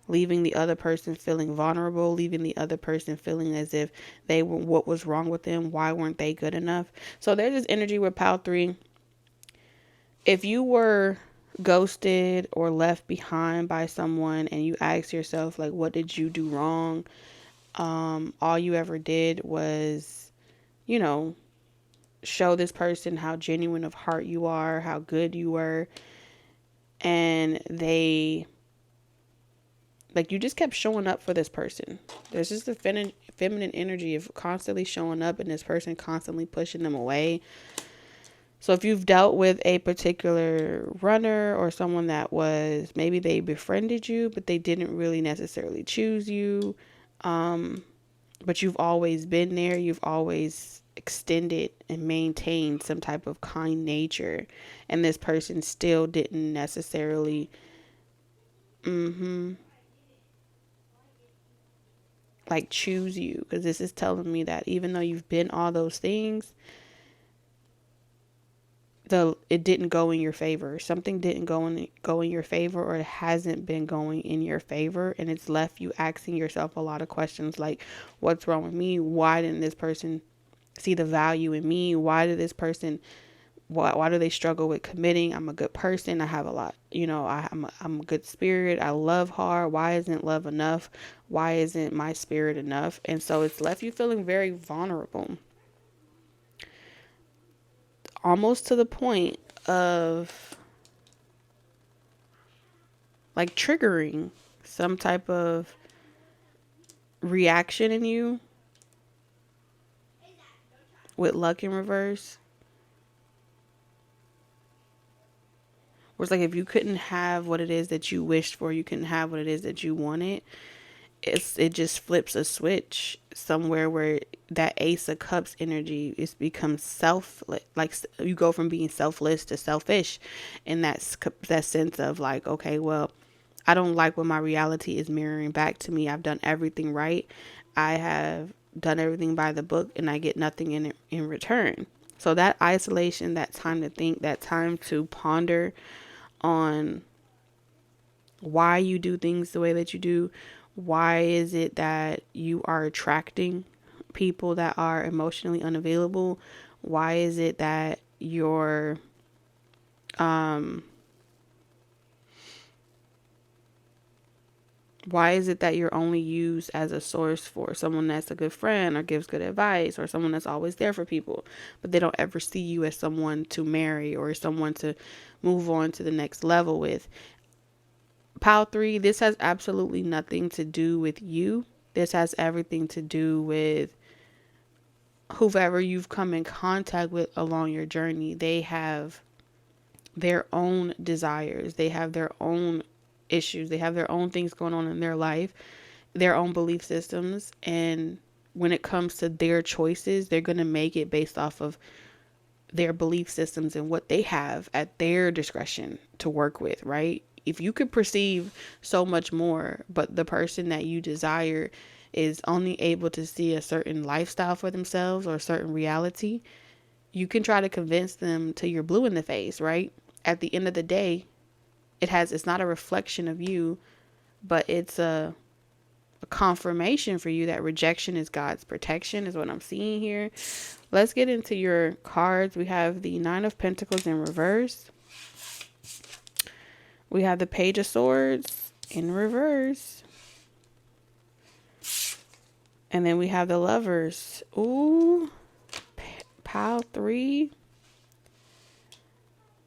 leaving the other person feeling vulnerable, leaving the other person feeling as if they were, what was wrong with them? Why weren't they good enough? So there's this energy with pile 3. If you were ghosted or left behind by someone and you ask yourself, like, what did you do wrong? All you ever did was, you know, show this person how genuine of heart you are, how good you were, and they, like, you just kept showing up for this person. There's just a feminine energy of constantly showing up and this person constantly pushing them away. So if you've dealt with a particular runner or someone that was, maybe they befriended you, but they didn't really necessarily choose you, but you've always been there, you've always extended and maintained some type of kind nature, and this person still didn't necessarily like choose you, because this is telling me that even though you've been all those things, it didn't go in your favor. Something didn't go in your favor, or it hasn't been going in your favor, and it's left you asking yourself a lot of questions like, what's wrong with me? Why didn't this person see the value in me? Why did this person, why do they struggle with committing? I'm a good person. I have a lot, I'm a good spirit. I love hard. Why isn't love enough? Why isn't my spirit enough? And so it's left you feeling very vulnerable, almost to the point of like triggering some type of reaction in you with luck in reverse. Where it's like, if you couldn't have what it is that you wished for, you couldn't have what it is that you wanted, it just flips a switch somewhere where that Ace of Cups energy is becomes selfless. Like, you go from being selfless to selfish, and that's that sense of like, okay, well, I don't like what my reality is mirroring back to me. I've done everything right. I have done everything by the book, and I get nothing in return. So that isolation, that time to think, that time to ponder on why you do things the way that you do. Why is it that you are attracting people that are emotionally unavailable? Why is it that you're why is it that you're only used as a source for someone that's a good friend or gives good advice, or someone that's always there for people, but they don't ever see you as someone to marry or someone to move on to the next level with? Pile 3, this has absolutely nothing to do with you. This has everything to do with whoever you've come in contact with along your journey. They have their own desires. They have their own issues. They have their own things going on in their life, their own belief systems. And when it comes to their choices, they're going to make it based off of their belief systems and what they have at their discretion to work with, right? If you could perceive so much more, but the person that you desire is only able to see a certain lifestyle for themselves or a certain reality, you can try to convince them till you're blue in the face, right? At the end of the day, it's not a reflection of you, but it's a confirmation for you that rejection is God's protection, is what I'm seeing here. Let's get into your cards. We have the 9 of Pentacles in reverse. We have the Page of Swords in reverse. And then we have the Lovers. Ooh, pile 3.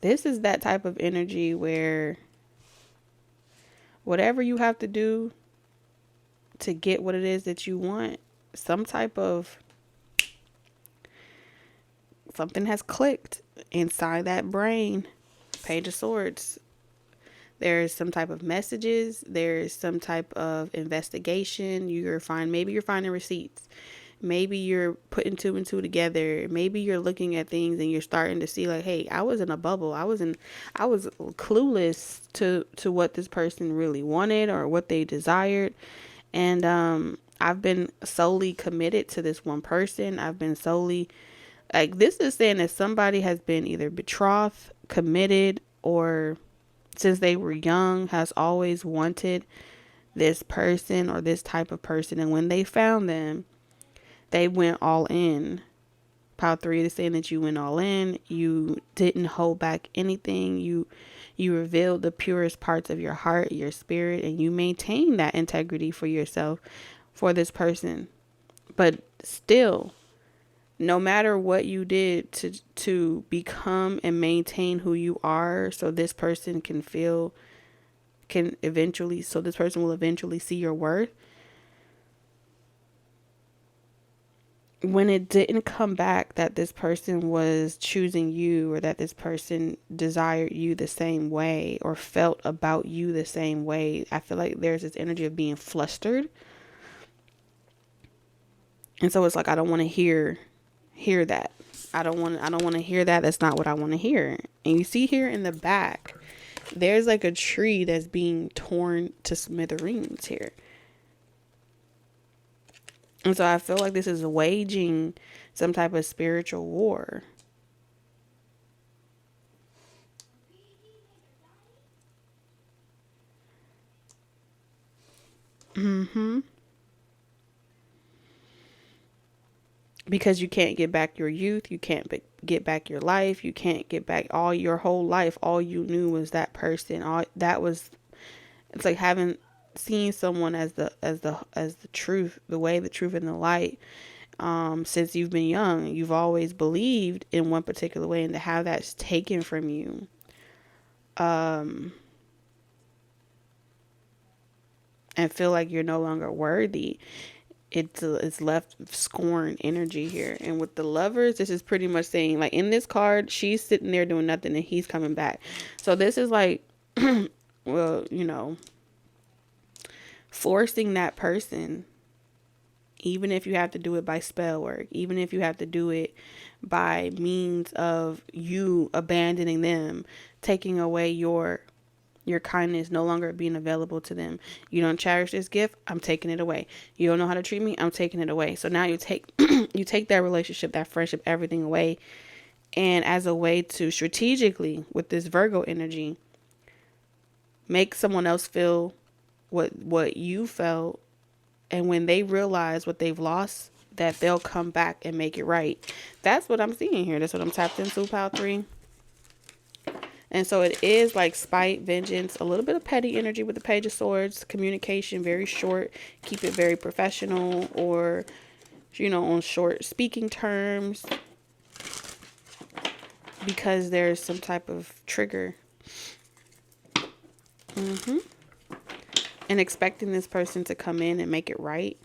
This is that type of energy where whatever you have to do to get what it is that you want, something has clicked inside that brain. Page of Swords. There's some type of messages. There's some type of investigation. Maybe you're finding receipts. Maybe you're putting 2 and 2 together. Maybe you're looking at things and you're starting to see like, hey, I was in a bubble. I was clueless to what this person really wanted or what they desired. And I've been solely committed to this one person. I've been solely, like, this is saying that somebody has been either betrothed, committed, or since they were young has always wanted this person or this type of person. And when they found them, they went all in. Pile 3 is saying that you went all in. You didn't hold back anything. You revealed the purest parts of your heart, your spirit, and you maintained that integrity for yourself, for this person. But still, no matter what you did to become and maintain who you are, so this person so this person will eventually see your worth. When it didn't come back that this person was choosing you, or that this person desired you the same way or felt about you the same way, I feel like there's this energy of being flustered. And so it's like, I don't want to hear that. I don't want to hear that. That's not what I want to hear. And you see here in the back, there's like a tree that's being torn to smithereens here. And so I feel like this is waging some type of spiritual war. Because you can't get back your youth, you can't get back your life, you can't get back all your whole life. All you knew was that person. All that was, it's like having seen someone as the truth, the way, the truth, and the light. Since you've been young, you've always believed in one particular way, and to have that taken from you, and feel like you're no longer worthy, it's left scorn energy here. And with the Lovers, this is pretty much saying, like, in this card, she's sitting there doing nothing and he's coming back. So this is like, well, forcing that person, even if you have to do it by spell work, even if you have to do it by means of you abandoning them, taking away your kindness, no longer being available to them. You don't cherish this gift, I'm taking it away. You don't know how to treat me, I'm taking it away. So now you take you take that relationship, that friendship, everything away. And as a way to strategically, with this Virgo energy, make someone else feel what you felt. And when they realize what they've lost, that they'll come back and make it right. That's what I'm seeing here. That's what I'm tapped into, Pile 3. And so it is like spite, vengeance, a little bit of petty energy with the Page of Swords, communication, very short, keep it very professional, or, on short speaking terms, because there's some type of trigger. And expecting this person to come in and make it right.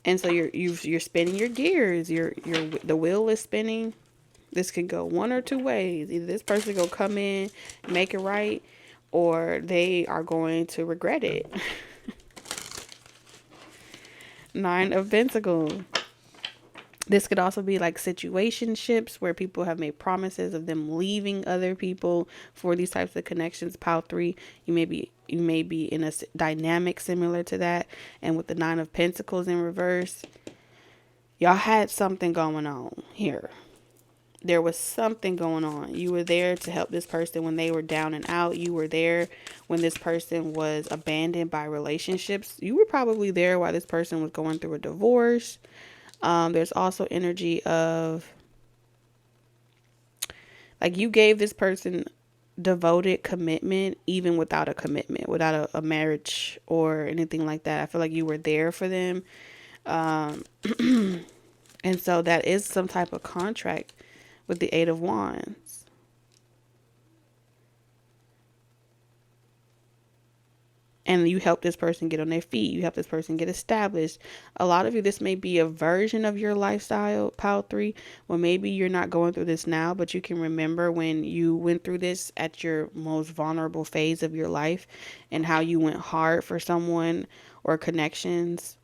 And so you're spinning your gears, the wheel is spinning. This could go one or two ways. Either this person will come in, make it right, or they are going to regret it. 9 of Pentacles. This could also be like situationships where people have made promises of them leaving other people for these types of connections. Pile 3, you may be in a dynamic similar to that. And with the 9 of Pentacles in reverse, y'all had something going on here. There was something going on. You were there to help this person when they were down and out. You were there when this person was abandoned by relationships. You were probably there while this person was going through a divorce. There's also energy of, like, you gave this person devoted commitment even without a commitment, without a marriage or anything like that. I feel like you were there for them. And so that is some type of contract with the 8 of Wands. And you help this person get on their feet. You help this person get established. A lot of you, this may be a version of your lifestyle, Pile 3. Well, maybe you're not going through this now, but you can remember when you went through this at your most vulnerable phase of your life, and how you went hard for someone or connections,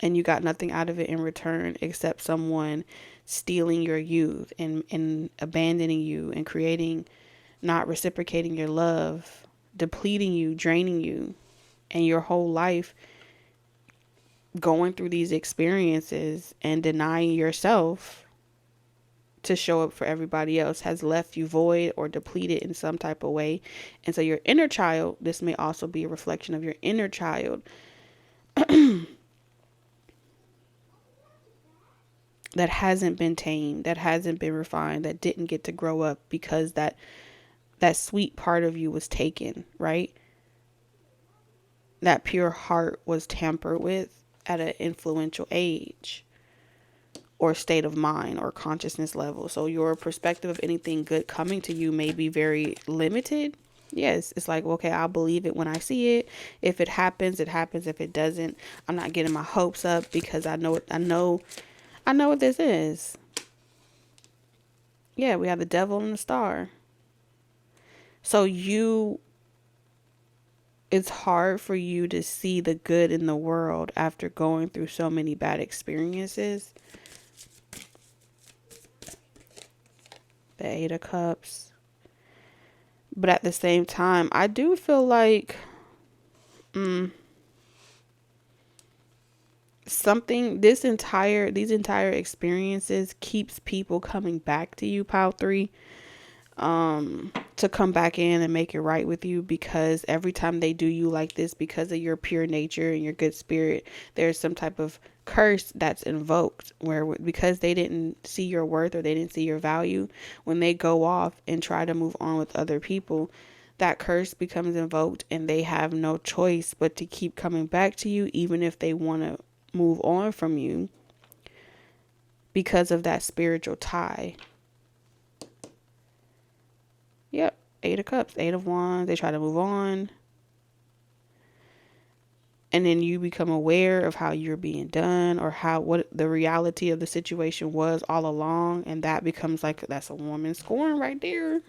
and you got nothing out of it in return except someone stealing your youth and abandoning you and not reciprocating your love, depleting you, draining you, and your whole life going through these experiences and denying yourself to show up for everybody else has left you void or depleted in some type of way. And so your inner child, this may also be a reflection of your inner child that hasn't been tamed, that hasn't been refined, that didn't get to grow up because that sweet part of you was taken, right? That pure heart was tampered with at an influential age or state of mind or consciousness level. So your perspective of anything good coming to you may be very limited. Yes, it's like, okay, I'll believe it when I see it. If it happens, it happens. If it doesn't, I'm not getting my hopes up because I know what this is. Yeah, we have the devil and the star. So it's hard for you to see the good in the world after going through so many bad experiences. The Eight of Cups. But at the same time, I do feel like these entire experiences keeps people coming back to you, Pile 3. To come back in and make it right with you, because every time they do you like this, because of your pure nature and your good spirit, there's some type of curse that's invoked where, because they didn't see your worth or they didn't see your value, when they go off and try to move on with other people, that curse becomes invoked and they have no choice but to keep coming back to you, even if they want to move on from you, because of that spiritual tie. Yep. Eight of Cups, Eight of Wands. They try to move on. And then you become aware of how you're being done, or what the reality of the situation was all along. And that becomes like, that's a woman scorn right there.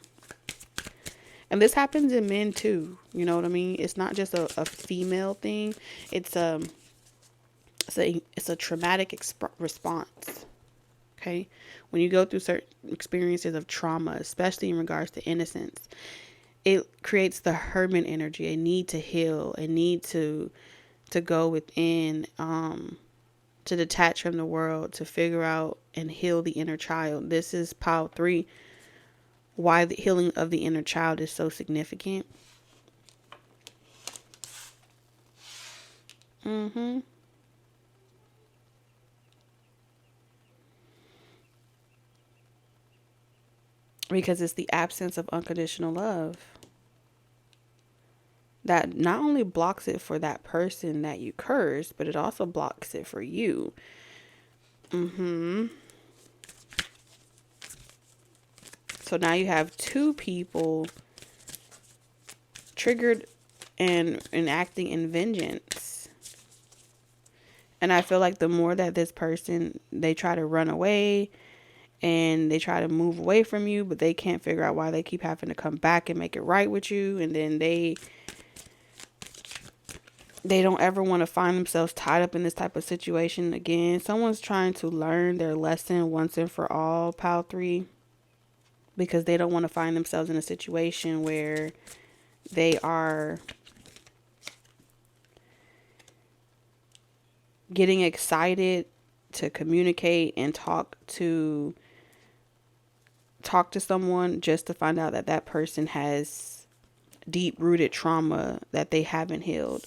And this happens in men too. You know what I mean? It's not just a female thing. It's a traumatic response. Okay. When you go through certain experiences of trauma, especially in regards to innocence, it creates the hermit energy, a need to heal, a need to go within, to detach from the world, to figure out and heal the inner child. This is Pile 3, why the healing of the inner child is so significant. Because it's the absence of unconditional love that not only blocks it for that person that you curse, but it also blocks it for you. So now you have two people triggered and acting in vengeance. And I feel like the more that this person, they try to run away and they try to move away from you, but they can't figure out why they keep having to come back and make it right with you. And then they don't ever want to find themselves tied up in this type of situation again. Someone's trying to learn their lesson once and for all, Pile 3, because they don't want to find themselves in a situation where they are getting excited to communicate and talk to someone just to find out that that person has deep rooted trauma that they haven't healed,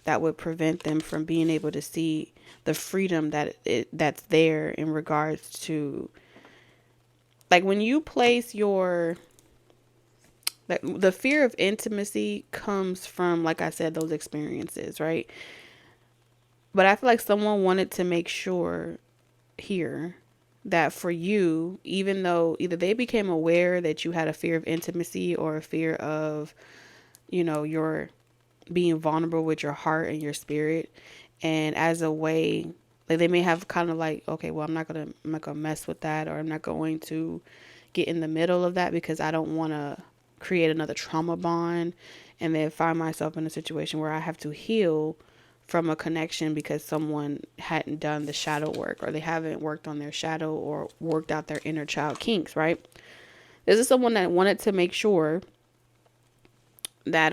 that would prevent them from being able to see the freedom that's there in regards to, like, when you place the fear of intimacy comes from, like I said, those experiences, right? But I feel like someone wanted to make sure here that for you, even though either they became aware that you had a fear of intimacy or a fear of, your being vulnerable with your heart and your spirit, and as a way, like, they may have kind of like, okay, well, I'm not gonna mess with that, or I'm not going to get in the middle of that because I don't want to create another trauma bond and then find myself in a situation where I have to heal from a connection because someone hadn't done the shadow work, or they haven't worked on their shadow or worked out their inner child kinks, right? This is someone that wanted to make sure that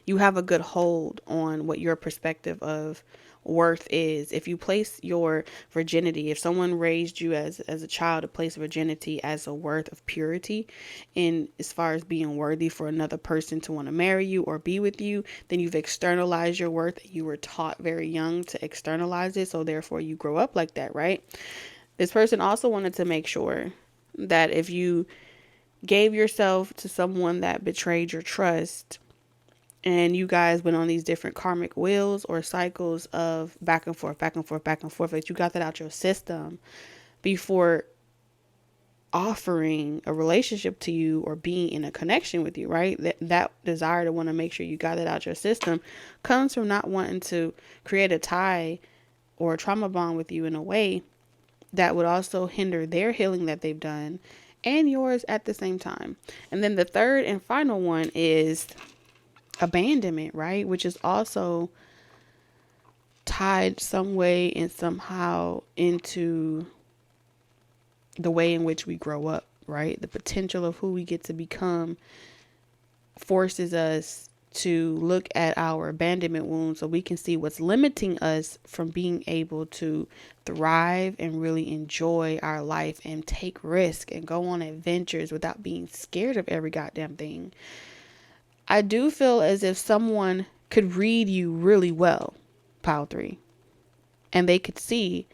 you have a good hold on what your perspective of worth is. If you place your virginity, if someone raised you as a child to place virginity as a worth of purity, in as far as being worthy for another person to want to marry you or be with you, then you've externalized your worth. You were taught very young to externalize it, so therefore you grow up like that, right? This person also wanted to make sure that if you gave yourself to someone that betrayed your trust, and you guys went on these different karmic wheels or cycles of back and forth, back and forth, back and forth, that you got that out your system before offering a relationship to you or being in a connection with you, right? That desire to want to make sure you got it out your system comes from not wanting to create a tie or a trauma bond with you in a way that would also hinder their healing that they've done and yours at the same time. And then the third and final one is abandonment, right? Which is also tied some way and somehow into the way in which we grow up, right? The potential of who we get to become forces us to look at our abandonment wounds so we can see what's limiting us from being able to thrive and really enjoy our life and take risk and go on adventures without being scared of every goddamn thing. I do feel as if someone could read you really well, Pile 3, and they could see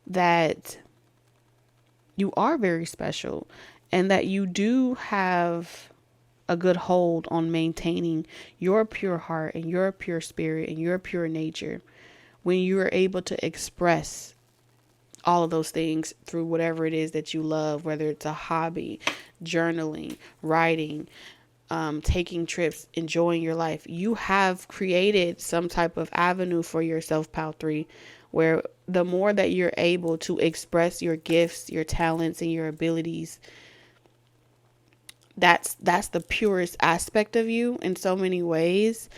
that you are very special and that you do have a good hold on maintaining your pure heart and your pure spirit and your pure nature when you are able to express all of those things through whatever it is that you love, whether it's a hobby, journaling, writing, taking trips, enjoying your life. You have created some type of avenue for yourself, Pal 3, where the more that you're able to express your gifts, your talents, and your abilities, that's the purest aspect of you in so many ways,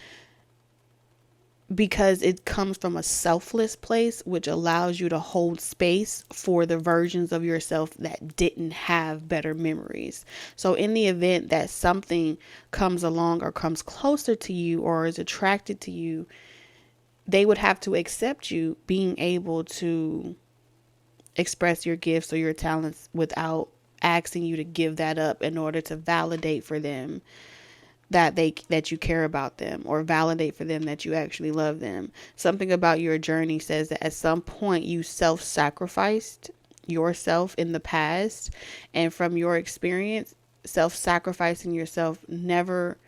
because it comes from a selfless place, which allows you to hold space for the versions of yourself that didn't have better memories. So in the event that something comes along or comes closer to you or is attracted to you, they would have to accept you being able to express your gifts or your talents without asking you to give that up in order to validate for them that you care about them, or validate for them that you actually love them. Something about your journey says that at some point you self-sacrificed yourself in the past, and from your experience, self-sacrificing yourself never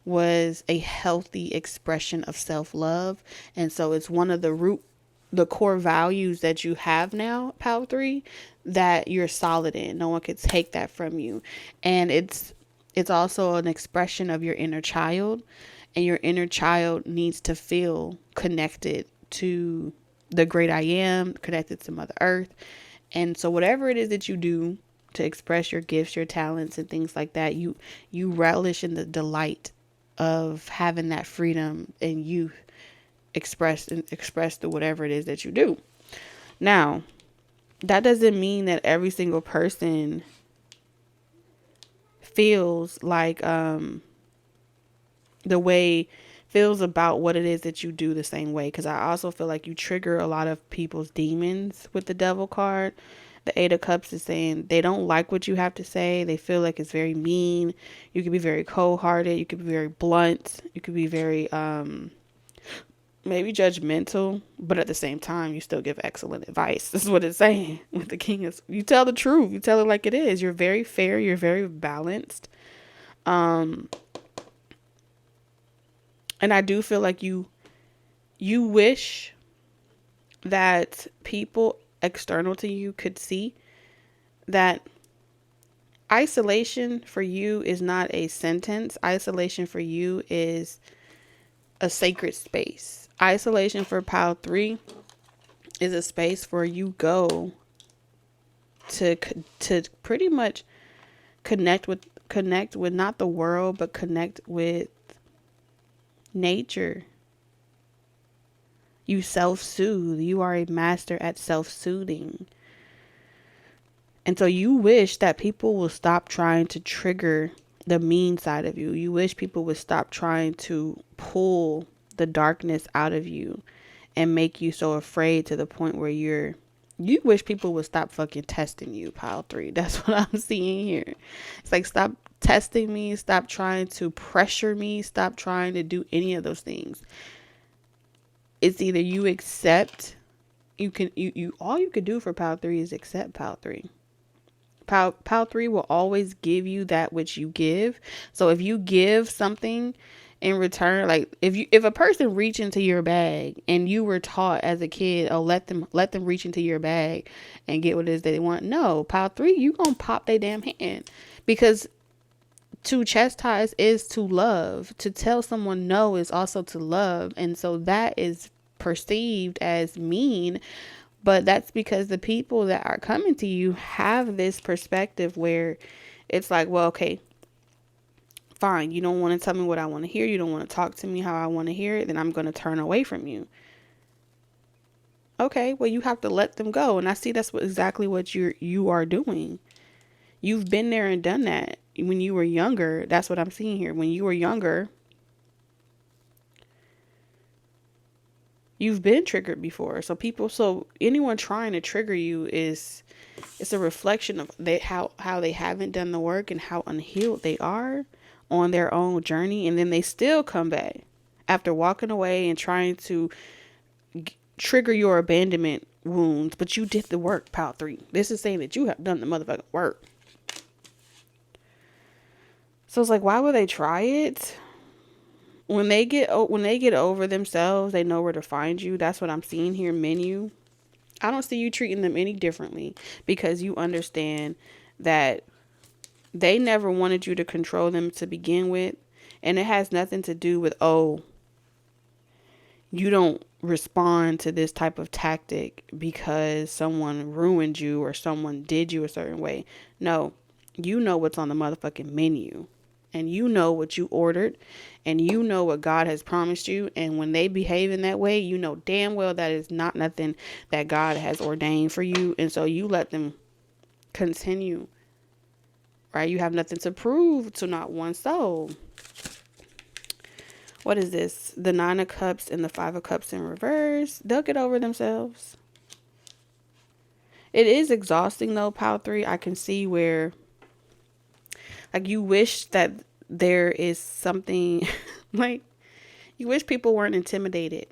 was a healthy expression of self-love. And so it's one of the core values that you have now, Pal 3, that you're solid in. No one could take that from you. And it's also an expression of your inner child, and your inner child needs to feel connected to the great I am, connected to Mother Earth. And so whatever it is that you do to express your gifts, your talents, and things like that, you relish in the delight of having that freedom and youth expressed through whatever it is that you do. Now, that doesn't mean that every single person feels like feels about what it is that you do the same way, because I also feel like you trigger a lot of people's demons with the Devil card. The Eight of Cups is saying they don't like what you have to say. They feel like it's very mean. You could be very cold-hearted. You could be very blunt. You could be very maybe judgmental, but at the same time, you still give excellent advice. This is what it's saying with the King. You tell the truth. You tell it like it is. You're very fair. You're very balanced. And I do feel like you wish that people external to you could see that isolation for you is not a sentence. Isolation for you is a sacred space. Isolation for Pile 3 is a space where you go to pretty much connect with not the world, but connect with nature. You self-soothe. You are a master at self-soothing. And so you wish that people will stop trying to trigger the mean side of you. You wish people would stop trying to pull the darkness out of you and make you so afraid to the point where you wish people would stop fucking testing you, pile 3. That's what I'm seeing here. It's like, stop testing me, stop trying to pressure me, stop trying to do any of those things. It's either you accept, you all you could do for pile 3 is accept pile 3. Pile 3 will always give you that which you give. So if you give something in return, like if a person reach into your bag and you were taught as a kid, oh, let them reach into your bag and get what it is that they want. No, pile 3, you gonna pop their damn hand, because to chastise is to love. To tell someone no is also to love. And so that is perceived as mean, but that's because the people that are coming to you have this perspective where it's like, well, okay, fine. You don't want to tell me what I want to hear. You don't want to talk to me how I want to hear it. Then I'm going to turn away from you. Okay, well, you have to let them go. And I see that's exactly what you are doing. You've been there and done that when you were younger. That's what I'm seeing here. When you were younger, you've been triggered before. So anyone trying to trigger you it's a reflection of how they haven't done the work and how unhealed they are on their own journey. And then they still come back after walking away and trying to trigger your abandonment wounds. But you did the work, pile 3. This is saying that you have done the motherfucking work. So it's like, why would they try it? When they get over themselves, they know where to find you. That's what I'm seeing here, menu. I don't see you treating them any differently, because you understand that they never wanted you to control them to begin with. And it has nothing to do with, oh, you don't respond to this type of tactic because someone ruined you or someone did you a certain way. No, you know what's on the motherfucking menu. And you know what you ordered, and you know what God has promised you. And when they behave in that way, you know damn well that is not nothing that God has ordained for you. And so you let them continue, right? You have nothing to prove to not one soul. What is this? The 9 of Cups and the 5 of Cups in reverse. They'll get over themselves. It is exhausting though, pile 3. I can see where, like, you wish that there is something like, you wish people weren't intimidated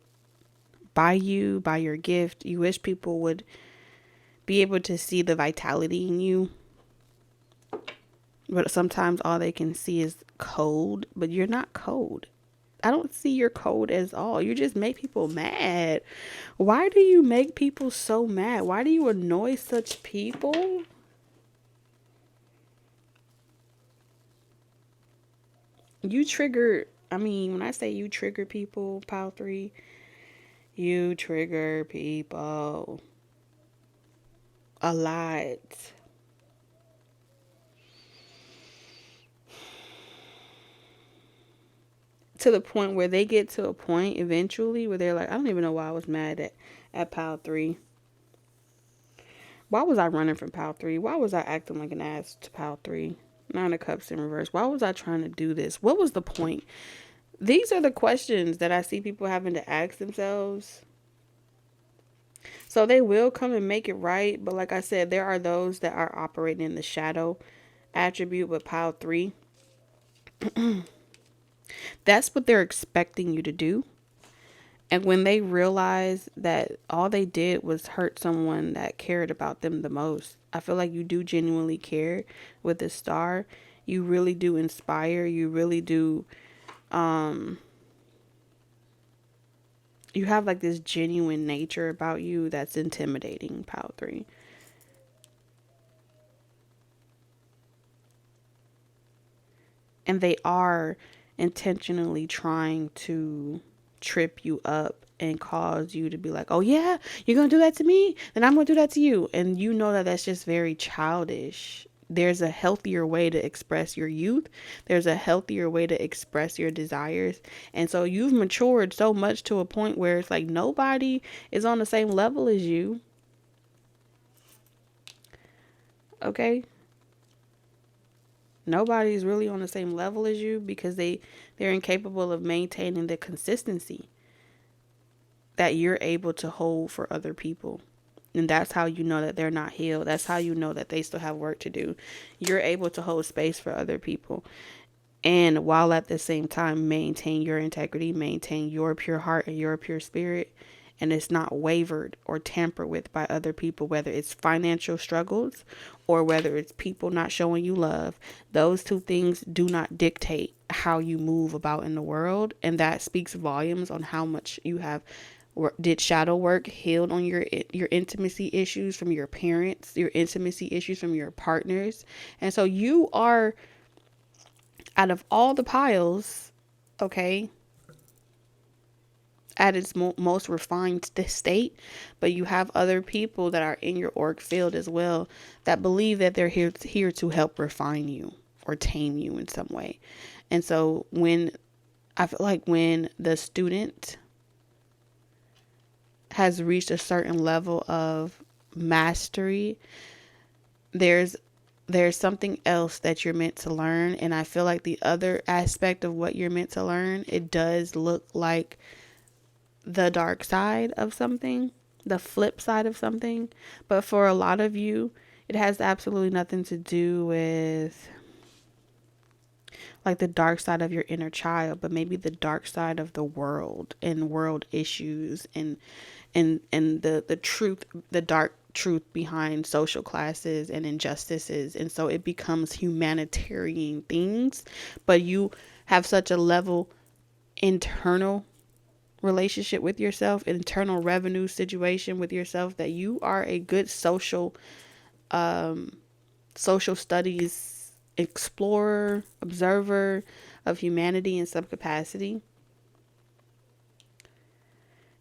by you, by your gift. You wish people would be able to see the vitality in you. But sometimes all they can see is cold, but you're not cold. I don't see your cold as all. You just make people mad. Why do you make people so mad? Why do you annoy such people? You trigger, when I say you trigger people, pile 3, you trigger people a lot. To the point where they get to a point eventually where they're like, I don't even know why I was mad at pile 3. Why was I running from pile 3? Why was I acting like an ass to pile 3? 9 of Cups in reverse. Why was I trying to do this? What was the point? These are the questions that I see people having to ask themselves. So they will come and make it right. But like I said, there are those that are operating in the shadow attribute with pile 3. That's what they're expecting you to do. And when they realize that all they did was hurt someone that cared about them the most, I feel like you do genuinely care with the star. You really do inspire. You really do. You have like this genuine nature about you that's intimidating, pile 3. And they are intentionally trying to trip you up and cause you to be like, oh yeah, you're gonna do that to me, then I'm gonna do that to you. And you know that that's just very childish. There's a healthier way to express your youth. There's a healthier way to express your desires. And so you've matured so much to a point where it's like nobody is on the same level as you. Okay? Nobody's really on the same level as you because they're incapable of maintaining the consistency. that you're able to hold for other people. And that's how you know that they're not healed. That's how you know that they still have work to do. You're able to hold space for other people. And while at the same time, maintain your integrity, maintain your pure heart and your pure spirit. And it's not wavered or tampered with by other people, whether it's financial struggles or whether it's people not showing you love. Those two things do not dictate how you move about in the world. And that speaks volumes on how much you have did shadow work, healed on your intimacy issues from your parents, your intimacy issues from your partners. And so you are, out of all the piles, okay, at its most refined state, but you have other people that are in your auric field as well that believe that they're here to help refine you or tame you in some way. And so when I feel like when the student has reached a certain level of mastery, there's something else that you're meant to learn. And I feel like the other aspect of what you're meant to learn, it does look like the dark side of something, the flip side of something. But for a lot of you, it has absolutely nothing to do with like the dark side of your inner child, but maybe the dark side of the world and world issues and the truth, the dark truth behind social classes and injustices. And so it becomes humanitarian things, but you have such a level internal relationship with yourself, internal revenue situation with yourself, that you are a good social studies explorer, observer of humanity in some capacity.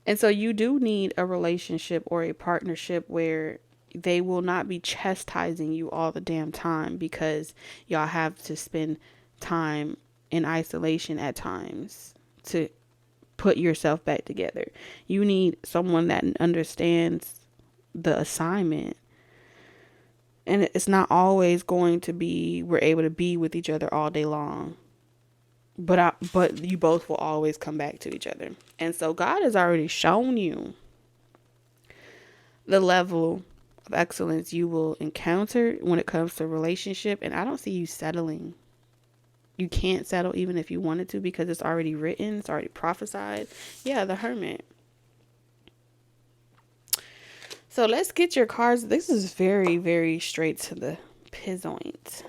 And so you do need a relationship or a partnership where they will not be chastising you all the damn time because y'all have to spend time in isolation at times to put yourself back together. You need someone that understands the assignment. And it's not always going to be we're able to be with each other all day long. But you both will always come back to each other. And so God has already shown you the level of excellence you will encounter when it comes to relationship. And I don't see you settling. You can't settle even if you wanted to, because it's already written. It's already prophesied. Yeah, the Hermit. So let's get your cards. This is very, very straight to the point.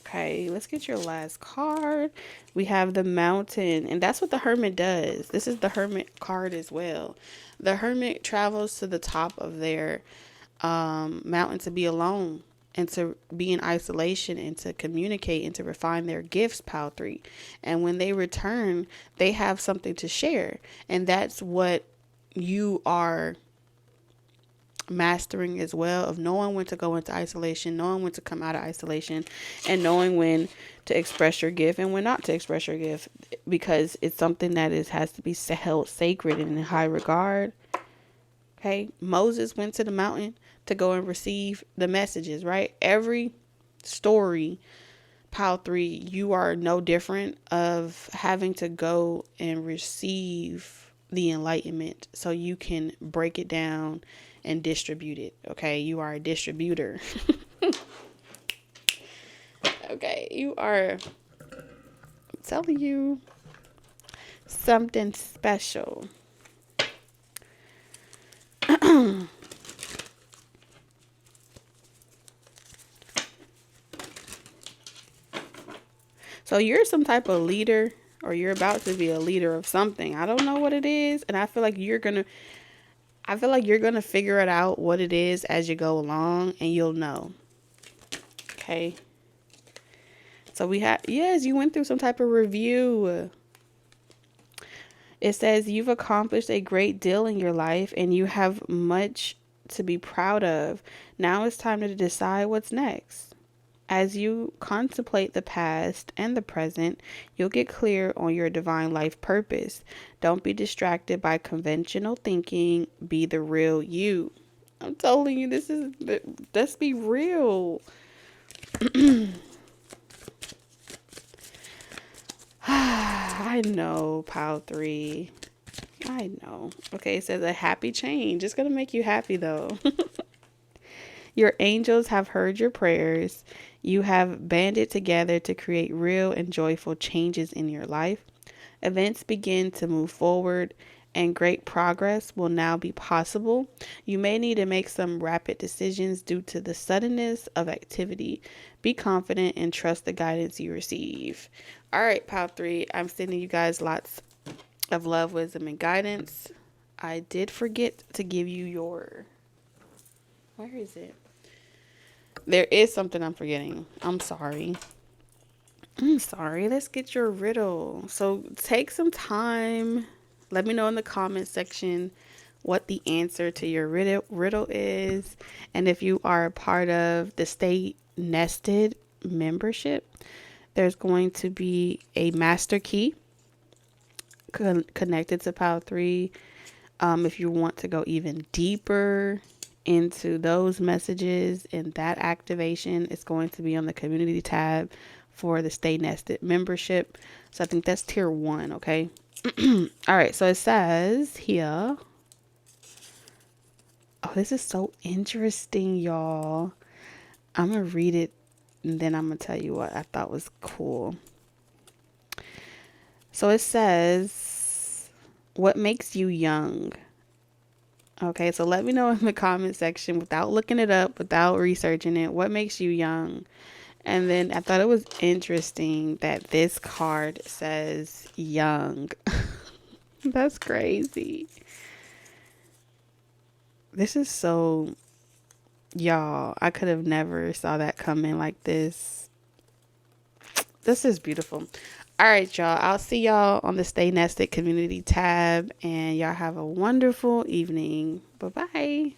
Okay, let's get your last card. We have the Mountain, and that's what the Hermit does. This is the Hermit card as well. The Hermit travels to the top of their mountain to be alone and to be in isolation and to communicate and to refine their gifts, Pile 3. And when they return, they have something to share. And that's what you are mastering as well, of knowing when to go into isolation, knowing when to come out of isolation, and knowing when to express your gift and when not to express your gift, because it's something that has to be held sacred and in high regard. Okay, Moses went to the mountain to go and receive the messages, right? Every story, Pile 3, you are no different of having to go and receive the enlightenment so you can break it down and distribute it. Okay, you are a distributor. Okay, you are, I'm telling you, something special. So you're some type of leader, or you're about to be a leader of something. I don't know what it is, and I feel like you're gonna figure it out what it is as you go along, and you'll know. Okay. So we have, yes, you went through some type of review. It says you've accomplished a great deal in your life and you have much to be proud of. Now it's time to decide what's next. As you contemplate the past and the present, you'll get clear on your divine life purpose. Don't be distracted by conventional thinking. Be the real you. I'm telling you, let's be real. I know, Pile 3. I know. Okay, it says a happy change. It's going to make you happy though. Your angels have heard your prayers. You have banded together to create real and joyful changes in your life. Events begin to move forward, and great progress will now be possible. You may need to make some rapid decisions due to the suddenness of activity. Be confident and trust the guidance you receive. All right, Pile 3, I'm sending you guys lots of love, wisdom, and guidance. I did forget to give you your. Where is it? There is something I'm forgetting. I'm sorry. I'm sorry. Let's get your riddle. So take some time. Let me know in the comment section what the answer to your riddle is. And if you are a part of the Stay Nested membership, there's going to be a master key connected to Pile 3. If you want to go even deeper into those messages and that activation, it's going to be on the community tab for the Stay Nested membership. So I think that's tier 1, okay? All right, so it says here. Oh, this is so interesting, y'all. I'm going to read it and then I'm going to tell you what I thought was cool. So it says, what makes you young? Okay, so let me know in the comment section without looking it up, without researching it, what makes you young? And then I thought it was interesting that this card says young. That's crazy. This is so, y'all, I could have never saw that coming like this. This is beautiful. All right, y'all. I'll see y'all on the Stay Nested community tab, and y'all have a wonderful evening. Bye-bye.